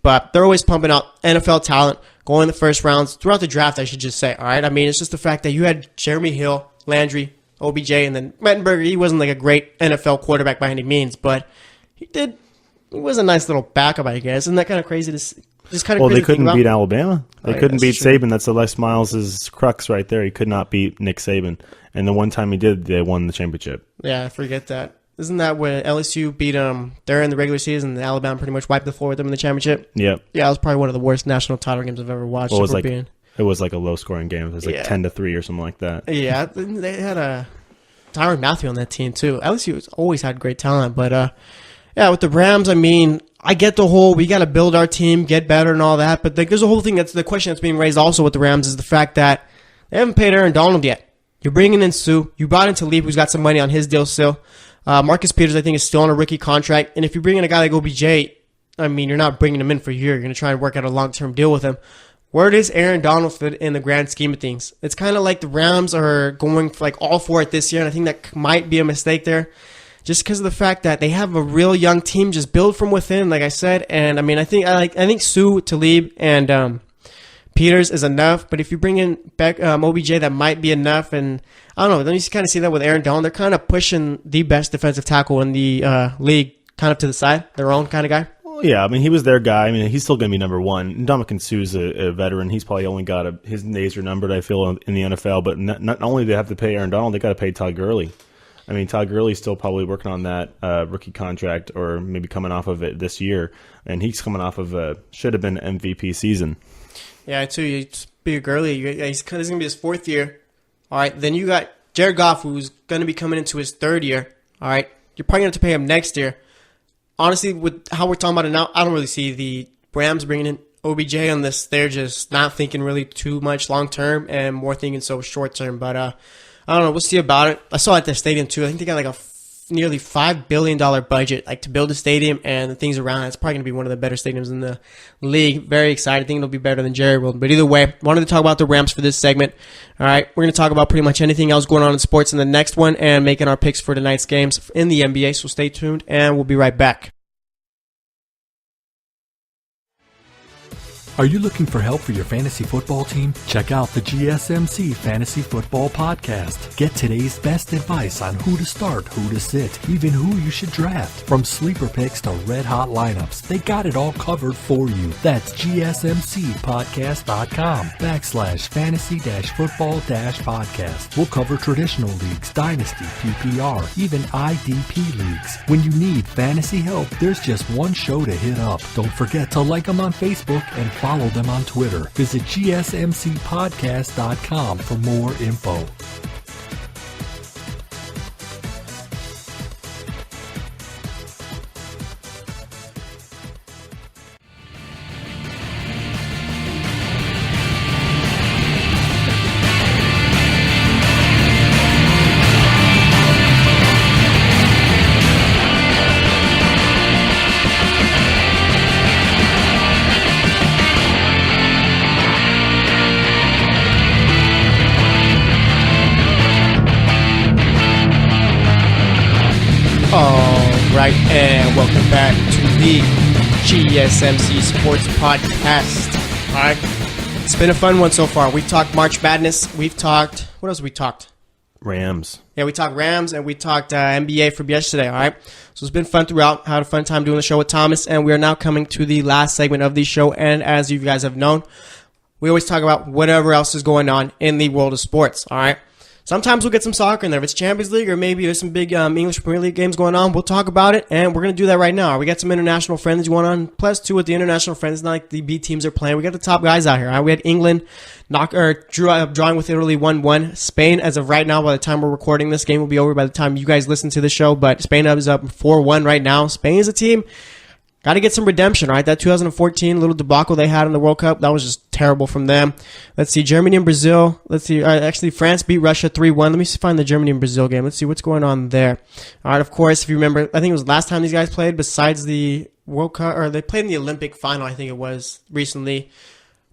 But they're always pumping out NFL talent, going in the first rounds, throughout the draft, I should just say, all right? I mean, it's just the fact that you had Jeremy Hill, Landry, OBJ, and then Mettenberger. He wasn't like a great NFL quarterback by any means, but he was a nice little backup, I guess. Isn't that kind of crazy to Well, they couldn't beat Alabama. They Oh, couldn't yeah, beat true. Saban. That's the Les Miles' crux right there. He could not beat Nick Saban. And the one time he did, they won the championship. Yeah, I forget that. Isn't that when LSU beat them there in the regular season and Alabama pretty much wiped the floor with them in the championship? Yep. Yeah, it was probably one of the worst national title games I've ever watched. Well, Being. it was like a low-scoring game. It was like Yeah. 10-3 or something like that. Yeah, they had Tyrann Mathieu on that team too. LSU has always had great talent, but yeah, with the Rams, I mean, I get the whole we got to build our team, get better, and all that. But there's a whole thing that's the question that's being raised also with the Rams is the fact that they haven't paid Aaron Donald yet. You're bringing in Suh. You brought in Talib, who's got some money on his deal still. Marcus Peters, I think, is still on a rookie contract. And if you bring in a guy like OBJ, I mean, you're not bringing him in for a year. You're going to try and work out a long-term deal with him. Where does Aaron Donald fit in the grand scheme of things? It's kind of like the Rams are going for like all for it this year, and I think that might be a mistake there. Just because of the fact that they have a real young team, just build from within, like I said. And I mean, I think Suh, Talib, and Peters is enough. But if you bring in OBJ, that might be enough. And I don't know. Then you kind of see that with Aaron Donald. They're kind of pushing the best defensive tackle in the league kind of to the side, their own kind of guy. Well, yeah, I mean, he was their guy. I mean, he's still going to be number one. Ndamukong Suh's a veteran. He's probably only got his days are numbered, I feel, in the NFL. But not only do they have to pay Aaron Donald, they got to pay Todd Gurley. I mean, Todd Gurley's still probably working on that rookie contract or maybe coming off of it this year. And he's coming off of should have been MVP season. Yeah, too. You speak of Gurley. He's going to be his fourth year. All right. Then you got Jared Goff, who's going to be coming into his third year. All right. You're probably going to have to pay him next year. Honestly, with how we're talking about it now, I don't really see the Rams bringing in OBJ on this. They're just not thinking really too much long term and more thinking so short term. But I don't know. We'll see about it. I saw at the stadium too. I think they got like a nearly $5 billion budget like to build a stadium and the things around it. It's probably going to be one of the better stadiums in the league. Very excited. I think it'll be better than Jerry World. But either way, wanted to talk about the Rams for this segment. All right, we're going to talk about pretty much anything else going on in sports in the next one and making our picks for tonight's games in the NBA. So stay tuned and we'll be right back. Are you looking for help for your fantasy football team? Check out the GSMC Fantasy Football Podcast. Get today's best advice on who to start, who to sit, even who you should draft. From sleeper picks to red-hot lineups, they got it all covered for you. That's GSMCpodcast.com/fantasy-football-podcast. We'll cover traditional leagues, dynasty, PPR, even IDP leagues. When you need fantasy help, there's just one show to hit up. Don't forget to like them on Facebook and follow them on Twitter. Visit GSMCpodcast.com for more info. Alright, and welcome back to the GSMC Sports Podcast. Alright, it's been a fun one so far. We've talked March Madness. We've talked, what else have we talked? Rams. Yeah, we talked Rams and we talked NBA from yesterday, alright? So it's been fun throughout. Had a fun time doing the show with Thomas, and we are now coming to the last segment of the show. And as you guys have known, we always talk about whatever else is going on in the world of sports, alright? sometimes we'll get some soccer in there. If it's Champions League or maybe there's some big English Premier League games going on, we'll talk about it, and we're going to do that right now. We got some international friends going on. Plus, too, with the international friends, not like the B teams are playing. We got the top guys out here. Right? We had England drawing with Italy 1-1. Spain, as of right now, by the time we're recording this, game will be over by the time you guys listen to the show, but Spain is up 4-1 right now. Spain is a team. Got to get some redemption, right? That 2014 little debacle they had in the World Cup, that was just terrible from them. Let's see, Germany and Brazil. Let's see, actually, France beat Russia 3-1. Let me find the Germany and Brazil game. Let's see what's going on there. All right, of course, if you remember, I think it was last time these guys played besides the World Cup, or they played in the Olympic final, I think it was, recently.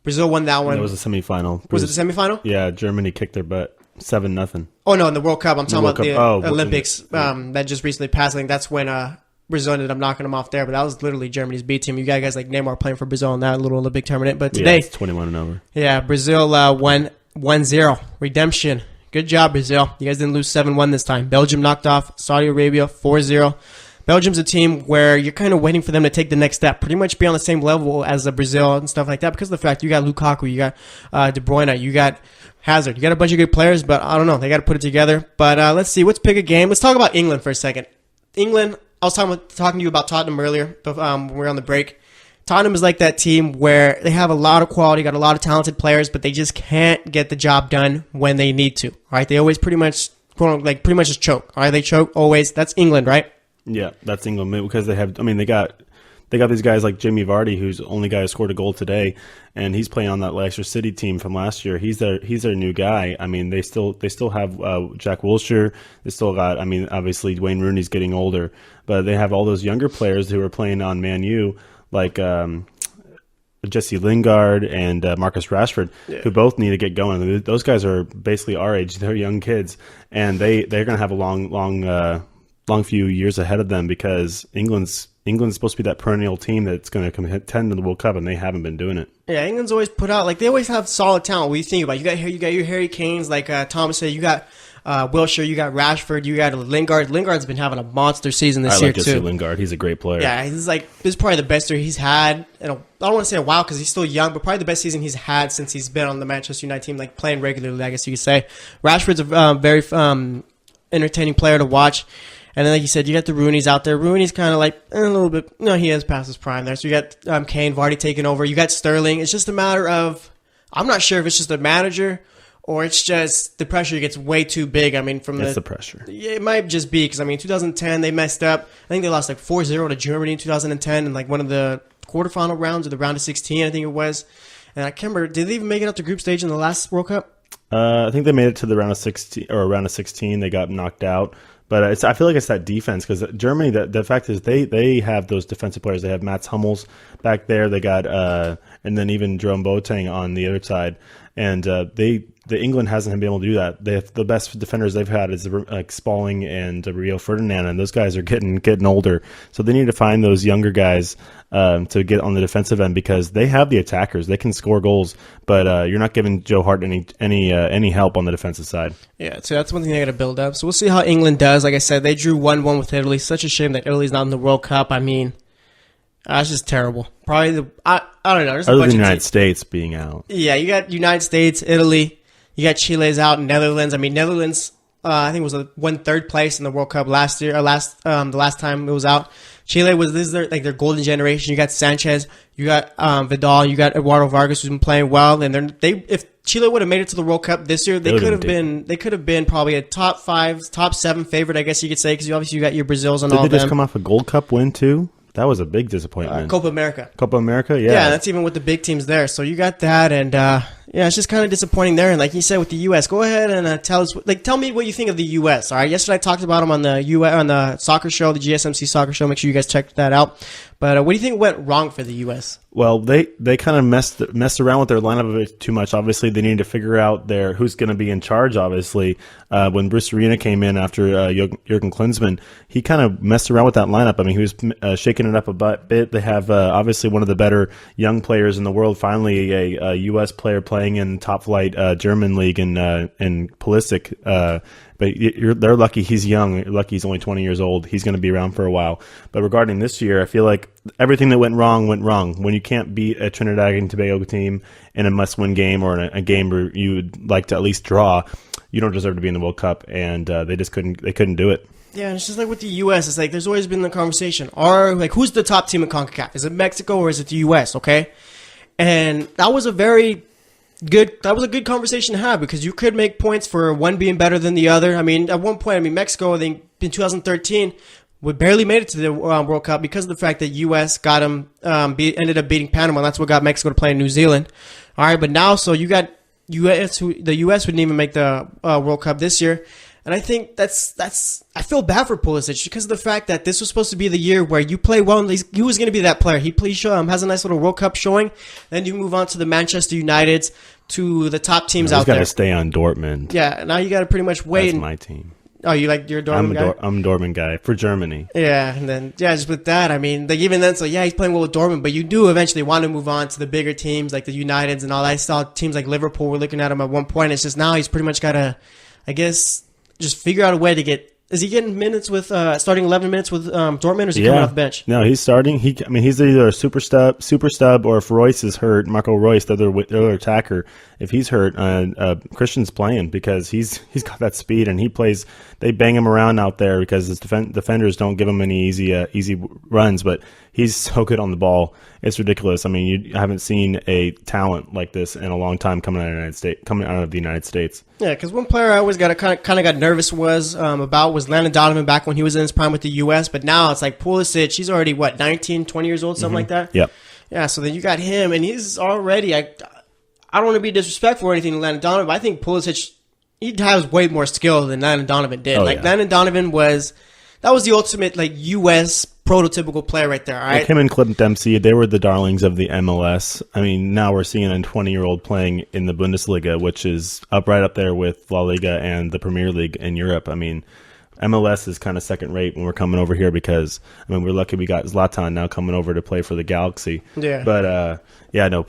Brazil won that one. It was a semifinal. Was it a semifinal? Yeah, Germany kicked their butt 7-0. Oh, no, in the World Cup. I'm talking about the Olympics yeah. that just recently passed. I think that's when Brazil ended up knocking them off there, but that was literally Germany's B team. You got guys like Neymar playing for Brazil in that little Olympic tournament. But today, it's 21 and over. Yeah, Brazil won 1-0. Redemption. Good job, Brazil. You guys didn't lose 7-1 this time. Belgium knocked off Saudi Arabia 4-0. Belgium's a team where you're kind of waiting for them to take the next step, pretty much be on the same level as Brazil and stuff like that because of the fact you got Lukaku, you got De Bruyne, you got Hazard. You got a bunch of good players, but I don't know. They got to put it together. But let's see. Let's pick a game. Let's talk about England for a second. England, I was talking to you about Tottenham earlier when we were on the break. Tottenham is like that team where they have a lot of quality, got a lot of talented players, but they just can't get the job done when they need to. All right, they always pretty much just choke. All right, they choke always. That's England, right? Yeah, that's England because they have. I mean, they got these guys like Jamie Vardy, who's the only guy who scored a goal today, and he's playing on that Leicester City team from last year. He's their new guy. I mean, they still have Jack Wilshere. They still got. I mean, obviously Wayne Rooney's getting older, but they have all those younger players who are playing on Man U, like Jesse Lingard and Marcus Rashford, who both need to get going. Those guys are basically our age. They're young kids, and they're going to have a long few years ahead of them because England's supposed to be that perennial team that's going to contend to the World Cup, and they haven't been doing it. Yeah, England's always put out they always have solid talent. What do you think about? You got your Harry Kanes, like Thomas said. You got Wilshere, you got Rashford, you got Lingard. Lingard's been having a monster season this year too. I like Jesse Lingard. He's a great player. Yeah, this is probably the best year he's had. I don't want to say a while because he's still young, but probably the best season he's had since he's been on the Manchester United team, like playing regularly. I guess you could say. Rashford's a very entertaining player to watch. And then, like you said, you got the Rooney's out there. Rooney's kind of like a little bit. No, he has past his prime there. So you got Kane, Vardy taking over. You got Sterling. It's just a matter of. I'm not sure if it's just the manager or it's just the pressure gets way too big. I mean, it's the pressure. Yeah, it might just be because 2010 they messed up. I think they lost 4-0 to Germany in 2010 in one of the quarterfinal rounds or the round of 16. I think it was. And I can't remember. Did they even make it up to group stage in the last World Cup? I think they made it to the round of 16 or round of 16. They got knocked out. But I feel like it's that defense because Germany. The fact is they have those defensive players. They have Mats Hummels back there. They got and then even Jerome Boateng on the other side. And the England hasn't been able to do that. The best defenders they've had is like Spalling and Rio Ferdinand, and those guys are getting older. So they need to find those younger guys to get on the defensive end because they have the attackers. They can score goals, but you're not giving Joe Hart any help on the defensive side. Yeah, so that's one thing they got to build up. So we'll see how England does. Like I said, they drew 1-1 with Italy. Such a shame that Italy's not in the World Cup. I mean, that's just terrible. Probably I don't know. There's other than the United States being out. Yeah, you got United States, Italy. You got Chile's out, Netherlands. I mean, Netherlands, I think won third place in the World Cup last year, or the last time it was out. Chile this is their golden generation. You got Sanchez, you got Vidal, you got Eduardo Vargas, who's been playing well. And if Chile would have made it to the World Cup this year, they could have been probably a top 5, top 7 favorite, I guess you could say, because obviously you got your Brazils and all of them. Did they just come off a Gold Cup win too? That was a big disappointment. Copa America. Copa America, yeah. Yeah, that's even with the big teams there. So you got that, and it's just kind of disappointing there. And like you said with the U.S., go ahead and tell me what you think of the U.S. All right, yesterday I talked about them on the soccer show, the GSMC soccer show. Make sure you guys check that out. But what do you think went wrong for the U.S.? Well, they kind of messed around with their lineup a bit too much. Obviously, they needed to figure out who's going to be in charge. Obviously, when Bruce Arena came in after Jurgen Klinsmann, he kind of messed around with that lineup. I mean, he was shaking it up a bit. They have obviously one of the better young players in the world. Finally, a U.S. player playing in top flight German league in Pulisic. But they're lucky he's young. You're lucky he's only 20 years old. He's going to be around for a while. But regarding this year, I feel like everything that went wrong. When you can't beat a Trinidad and Tobago team in a must-win game or in a game where you would like to at least draw, you don't deserve to be in the World Cup, and they couldn't do it. Yeah, and it's just like with the U.S., it's like there's always been the conversation. Who's the top team in CONCACAF? Is it Mexico or is it the U.S., okay? And that was a good conversation to have because you could make points for one being better than the other. I mean, at one point, Mexico, I think in 2013, we barely made it to the World Cup because of the fact that U.S. got them, ended up beating Panama. That's what got Mexico to play in New Zealand. All right, but now, so you got U.S. The U.S. wouldn't even make the World Cup this year. And I think I feel bad for Pulisic because of the fact that this was supposed to be the year where you play well. He was going to be that player. He has a nice little World Cup showing. Then you move on to the Manchester Uniteds, to the top teams out there. He's got to stay on Dortmund. Yeah, now you got to pretty much wait. That's my team. Oh, you're a Dortmund guy? I'm a Dortmund guy for Germany. Yeah, and then, just with that, I mean, even then, so yeah, he's playing well with Dortmund, but you do eventually want to move on to the bigger teams like the Uniteds and all that. I saw teams like Liverpool were looking at him at one point. It's just now he's pretty much got to, I guess, just figure out a way to get. Is he getting minutes with starting 11 minutes with Dortmund, or is he coming off the bench? No, he's starting. He's either a super sub, or if Royce is hurt, Marco Royce, the other attacker, if he's hurt, Christian's playing because he's got that speed and he plays. They bang him around out there because his defenders don't give him any easy runs, but he's so good on the ball. It's ridiculous. I mean, you haven't seen a talent like this in a long time coming out of the United States. Yeah, because one player I always got nervous about was Landon Donovan back when he was in his prime with the U.S., but now it's like Pulisic, he's already, 19, 20 years old, something like that? Yep. Yeah, so then you got him, and he's already, I don't want to be disrespectful or anything to Landon Donovan, but I think Pulisic, he has way more skill than Landon Donovan did. Landon Donovan was the ultimate, U.S. prototypical player right there, all right? Like him and Clint Dempsey, they were the darlings of the MLS. I mean, now we're seeing a 20-year-old playing in the Bundesliga, which is right up there with La Liga and the Premier League in Europe. I mean, MLS is kind of second rate when we're coming over here because, we're lucky we got Zlatan now coming over to play for the Galaxy. Yeah. But,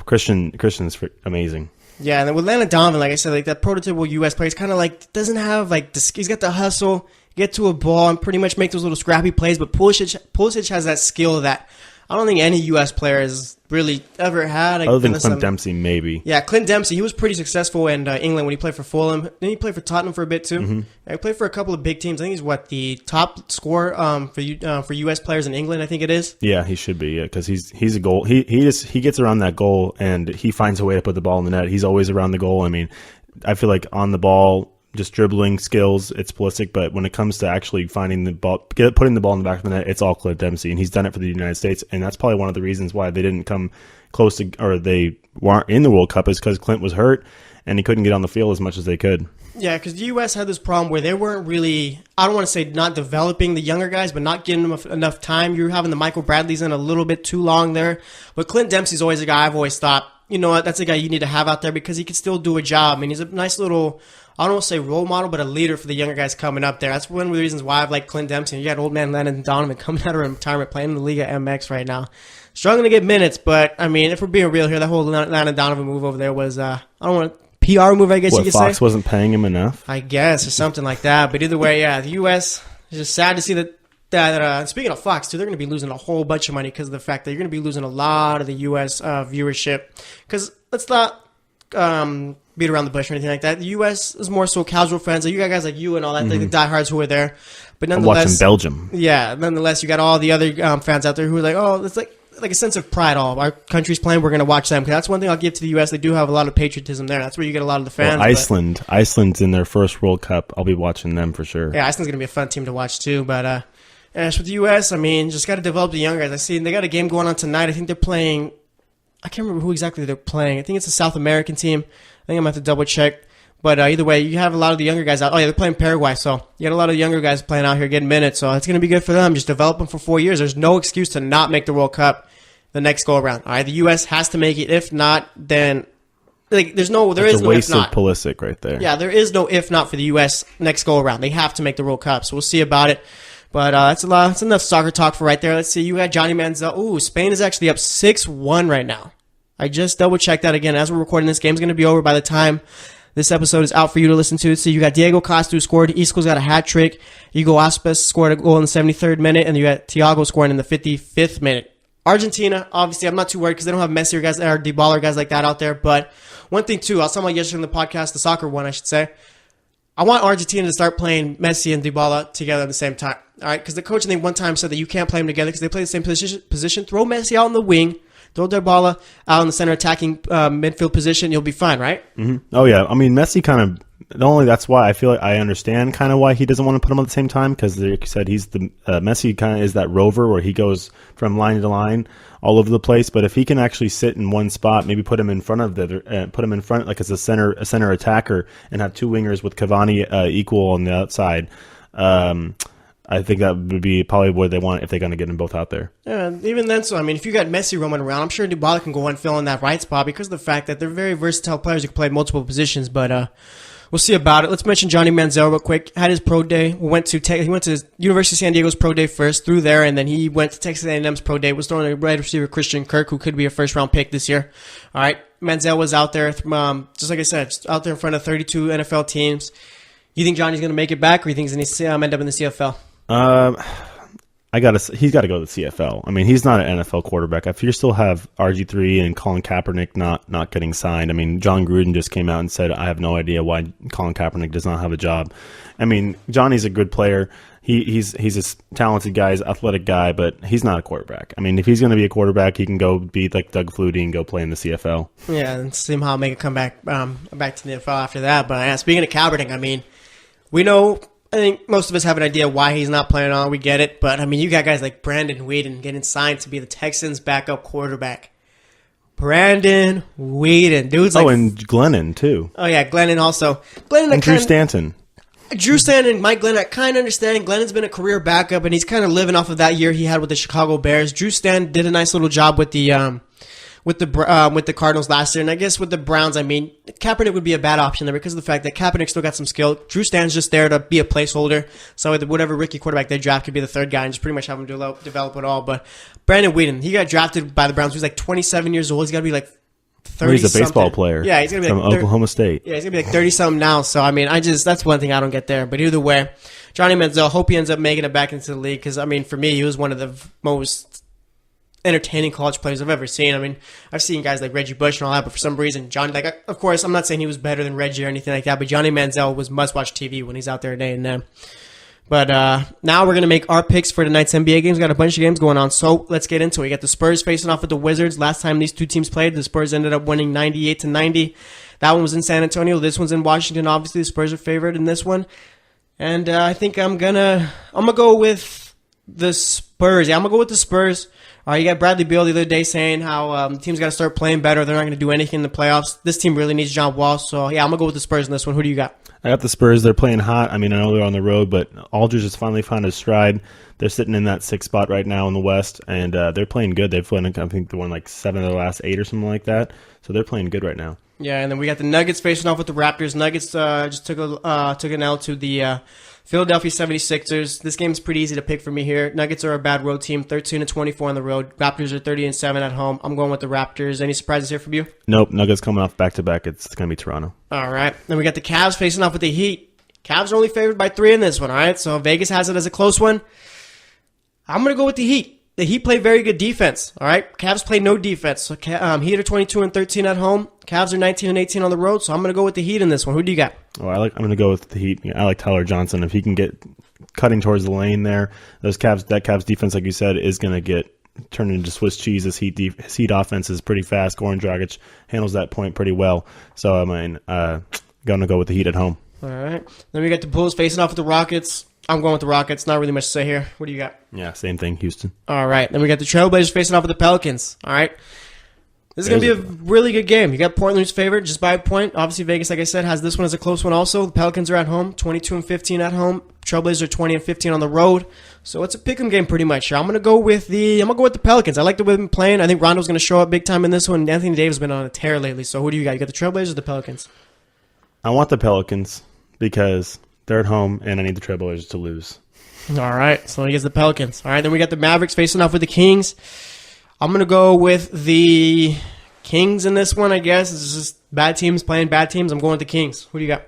Christian's amazing. Yeah, and then with Landon Donovan, like I said, that prototypical U.S. player, he's kind of doesn't have, he's got the hustle, get to a ball, and pretty much make those little scrappy plays, but Pulisic has that skill that I don't think any U.S. player has really ever had. Other than Clint Dempsey, maybe. Yeah, Clint Dempsey, he was pretty successful in England when he played for Fulham. Then he played for Tottenham for a bit, too. Mm-hmm. He played for a couple of big teams. I think he's, the top scorer for U.S. players in England, I think it is. Yeah, he should be, because he's a goal. He gets around that goal, and he finds a way to put the ball in the net. He's always around the goal. I mean, I feel like on the ball, just dribbling skills, it's Pulisic, but when it comes to actually finding the ball, putting the ball in the back of the net, it's all Clint Dempsey, and he's done it for the United States, and that's probably one of the reasons why they didn't come close to, or they weren't in the World Cup, is because Clint was hurt, and he couldn't get on the field as much as they could. Yeah, because the U.S. had this problem where they weren't really, I don't want to say not developing the younger guys, but not giving them enough time. You're having the Michael Bradleys in a little bit too long there, but Clint Dempsey's always a guy I've always thought, you know what, that's a guy you need to have out there because he can still do a job. I mean, he's a nice little, I don't want to say role model, but a leader for the younger guys coming up there. That's one of the reasons why I've liked Clint Dempsey. You got old man Landon Donovan coming out of retirement playing in the Liga MX right now. Struggling to get minutes, but, I mean, if we're being real here, that whole Landon Donovan move over there was, I don't want to, PR move, I guess you could say. Fox wasn't paying him enough? I guess, or something like that. But either way, yeah, the U.S. is just sad to see that speaking of Fox, too, they're going to be losing a whole bunch of money because of the fact that you're going to be losing a lot of the U.S. Viewership. Because let's not beat around the bush or anything like that. The U.S. is more so casual fans. Like you got guys like you and all that, the diehards who are there. But nonetheless, I'm watching Belgium. Yeah, nonetheless, you got all the other fans out there who are like, oh, it's like a sense of pride. All our country's playing, we're going to watch them. Because that's one thing I'll give to the U.S. They do have a lot of patriotism there. That's where you get a lot of the fans. Well, Iceland's in their first World Cup. I'll be watching them for sure. Yeah, Iceland's going to be a fun team to watch too. But as with the U.S., I mean, just got to develop the young guys. I see they got a game going on tonight. I think they're playing. I can't remember who exactly they're playing. I think it's a South American team. I think I'm going to have to double check. But either way, you have a lot of the younger guys out. Oh, yeah, they're playing Paraguay. So you got a lot of younger guys playing out here getting minutes. So it's going to be good for them. Just develop them for 4 years. There's no excuse to not make the World Cup the next go around. All right, the U.S. has to make it. If not, then there is no if not. It's a waste of Pulisic right there. Yeah, there is no if not for the U.S. next go around. They have to make the World Cup. So we'll see about it. But that's enough soccer talk for right there. Let's see. You got Johnny Manziel. Ooh, Spain is actually up 6-1 right now. I just double-checked that again. As we're recording, this game's going to be over by the time this episode is out for you to listen to. So you got Diego Costa who scored. Isco's got a hat trick. Hugo Aspas scored a goal in the 73rd minute. And you got Thiago scoring in the 55th minute. Argentina, obviously, I'm not too worried because they don't have Messi or guys or DeBaller guys like that out there. But one thing, too, I was talking about yesterday in the podcast, the soccer one, I should say. I want Argentina to start playing Messi and Dybala together at the same time. All right, because the coach, I think, one time said that you can't play them together because they play the same position. Throw Messi out in the wing. Throw Dybala out in the center attacking midfield position. You'll be fine, right? Mm-hmm. Oh, yeah. I mean, Messi kind of... Not only that's why I feel like I understand kind of why he doesn't want to put him at the same time, because like you said, he's the Messi kind of is that rover where he goes from line to line all over the place. But if he can actually sit in one spot, maybe put him in front of like as a center attacker, and have two wingers with Cavani equal on the outside. I think that would be probably what they want if they're going to get them both out there. Yeah, even then, so I mean, if you got Messi roaming around, I'm sure Dybala can go and fill in that right spot because of the fact that they're very versatile players who can play multiple positions. But we'll see about it. Let's mention Johnny Manziel real quick. Had his pro day. He went to University of San Diego's pro day first, through there, and then he went to Texas A&M's pro day. Was throwing a wide receiver Christian Kirk, who could be a first-round pick this year. All right, Manziel was out there, just like I said, just out there in front of 32 NFL teams. You think Johnny's going to make it back, or you think he's going to end up in the CFL? He's got to go to the CFL. I mean, he's not an NFL quarterback. If you still have RG3 and Colin Kaepernick not getting signed, I mean, John Gruden just came out and said, I have no idea why Colin Kaepernick does not have a job. I mean, Johnny's a good player. He's a talented guy, he's an athletic guy, but he's not a quarterback. I mean, if he's going to be a quarterback, he can go be like Doug Flutie and go play in the CFL. Yeah, and somehow make a comeback back to the NFL after that. But speaking of Kaepernick, I mean, we know. I think most of us have an idea why he's not playing on. We get it. But, I mean, you got guys like Brandon Weeden getting signed to be the Texans' backup quarterback. Brandon Weeden. Dude's like... Oh, and Glennon, too. Oh, yeah, Glennon also. And Drew Stanton. Drew Stanton, Mike Glennon, I kind of understand. Glennon's been a career backup, and he's kind of living off of that year he had with the Chicago Bears. Drew Stanton did a nice little job with the Cardinals last year, and I guess with the Browns, I mean, Kaepernick would be a bad option there because of the fact that Kaepernick still got some skill. Drew Stanton's just there to be a placeholder, so whatever rookie quarterback they draft could be the third guy and just pretty much have him develop it all. But Brandon Weeden, he got drafted by the Browns. He was like 27 years old. He's got to be like 30. He's a baseball player. Yeah, he's gonna be from like Oklahoma State. Yeah, he's gonna be like 30-something now. So I mean, that's one thing I don't get there. But either way, Johnny Manziel, hope he ends up making it back into the league because I mean, for me, he was one of the most entertaining college players I've ever seen. I mean, I've seen guys like Reggie Bush and all that, but for some reason, of course, I'm not saying he was better than Reggie or anything like that, but Johnny Manziel was must-watch TV when he's out there day and day. But now we're going to make our picks for tonight's NBA games. We've got a bunch of games going on, so let's get into it. We got the Spurs facing off with the Wizards. Last time these two teams played, the Spurs ended up winning 98-90. That one was in San Antonio. This one's in Washington. Obviously, the Spurs are favored in this one. And I think I'm gonna go with the Spurs. Yeah, I'm going to go with the Spurs. You got Bradley Beal the other day saying how the team's got to start playing better. They're not going to do anything in the playoffs. This team really needs John Wall. So, yeah, I'm going to go with the Spurs in this one. Who do you got? I got the Spurs. They're playing hot. I mean, I know they're on the road, but Aldridge has finally found his stride. They're sitting in that 6th spot right now in the West, and they're playing good. They've won, I think, they won like 7 of their last 8 or something like that. So they're playing good right now. Yeah, and then we got the Nuggets facing off with the Raptors. Nuggets just took an L to the Philadelphia 76ers. This game's pretty easy to pick for me here. Nuggets are a bad road team, 13-24 on the road. Raptors are 30-7 at home. I'm going with the Raptors. Any surprises here from you? Nope. Nuggets coming off back-to-back. It's going to be Toronto. All right. Then we got the Cavs facing off with the Heat. Cavs are only favored by 3 in this one, all right? So Vegas has it as a close one. I'm going to go with the Heat. The Heat play very good defense, all right? Cavs play no defense. So Heat are 22-13 at home. Cavs are 19-18 on the road, so I'm going to go with the Heat in this one. Who do you got? Oh, I'm going to go with the Heat. I like Tyler Johnson. If he can get cutting towards the lane there, that Cavs defense, like you said, is going to get turned into Swiss cheese. His Heat offense is pretty fast. Goran Dragic handles that point pretty well. So, I mean, going to go with the Heat at home. All right. Then we got the Bulls facing off with the Rockets. I'm going with the Rockets. Not really much to say here. What do you got? Yeah, same thing, Houston. All right. Then we got the Trailblazers facing off with the Pelicans. All right. This is going to be a really good game. You got Portland who's favored just by a point. Obviously, Vegas, like I said, has this one as a close one also. The Pelicans are at home, 22-15 at home. Trailblazers are 20-15 on the road. So it's a pick'em game pretty much. I'm going to go with the Pelicans. I like the way they've been playing. I think Rondo's going to show up big time in this one. Anthony Davis has been on a tear lately. So who do you got? You got the Trailblazers or the Pelicans? I want the Pelicans because they're at home and I need the Trailblazers to lose. All right, so he gets the Pelicans. All right, then we got the Mavericks facing off with the Kings. I'm going to go with the Kings in this one, I guess. It's just bad teams playing bad teams. I'm going with the Kings. Who do you got?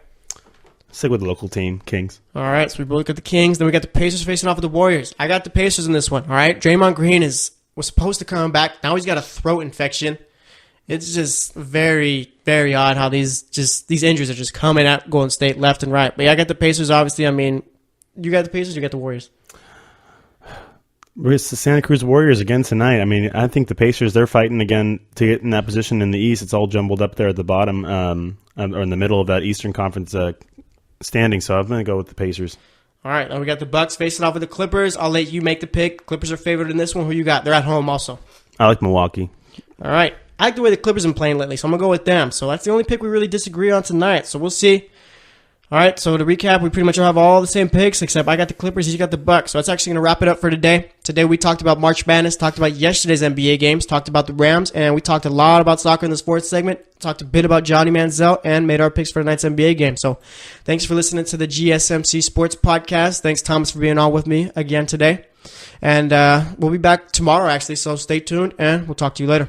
Stick with the local team, Kings. All right, so we both got the Kings. Then we got the Pacers facing off with the Warriors. I got the Pacers in this one, all right? Draymond Green was supposed to come back. Now he's got a throat infection. It's just very, very odd how these injuries are just coming at Golden State left and right. But yeah, I got the Pacers, obviously. I mean, you got the Pacers, you got the Warriors. It's the Santa Cruz Warriors again tonight. I mean, I think the Pacers, they're fighting again to get in that position in the East. It's all jumbled up there at the bottom or in the middle of that Eastern Conference standing. So I'm going to go with the Pacers. All right, now we got the Bucks facing off with the Clippers. I'll let you make the pick. Clippers are favored in this one. Who you got? They're at home also. I like Milwaukee. All right. I like the way the Clippers have been playing lately, so I'm going to go with them. So that's the only pick we really disagree on tonight. So we'll see. All right, so to recap, we pretty much have all the same picks, except I got the Clippers, you got the Bucks. So that's actually going to wrap it up for today. Today we talked about March Madness, talked about yesterday's NBA games, talked about the Rams, and we talked a lot about soccer in the sports segment, talked a bit about Johnny Manziel, and made our picks for tonight's NBA game. So thanks for listening to the GSMC Sports Podcast. Thanks, Thomas, for being on with me again today. And we'll be back tomorrow, actually, so stay tuned, and we'll talk to you later.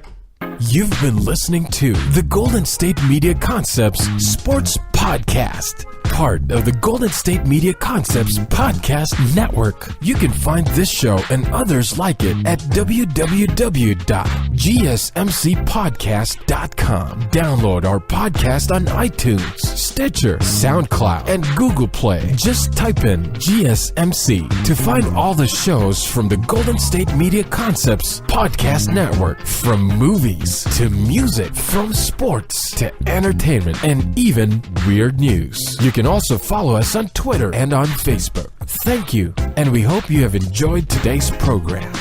You've been listening to the Golden State Media Concepts Sports Podcast, part of the Golden State Media Concepts Podcast Network. You can find this show and others like it at www.gsmcpodcast.com. Download our podcast on iTunes, Stitcher, SoundCloud, and Google Play. Just type in GSMC to find all the shows from the Golden State Media Concepts Podcast Network, from movies to music, from sports to entertainment, and even weird news. You can also follow us on Twitter and on Facebook. Thank you, and we hope you have enjoyed today's program.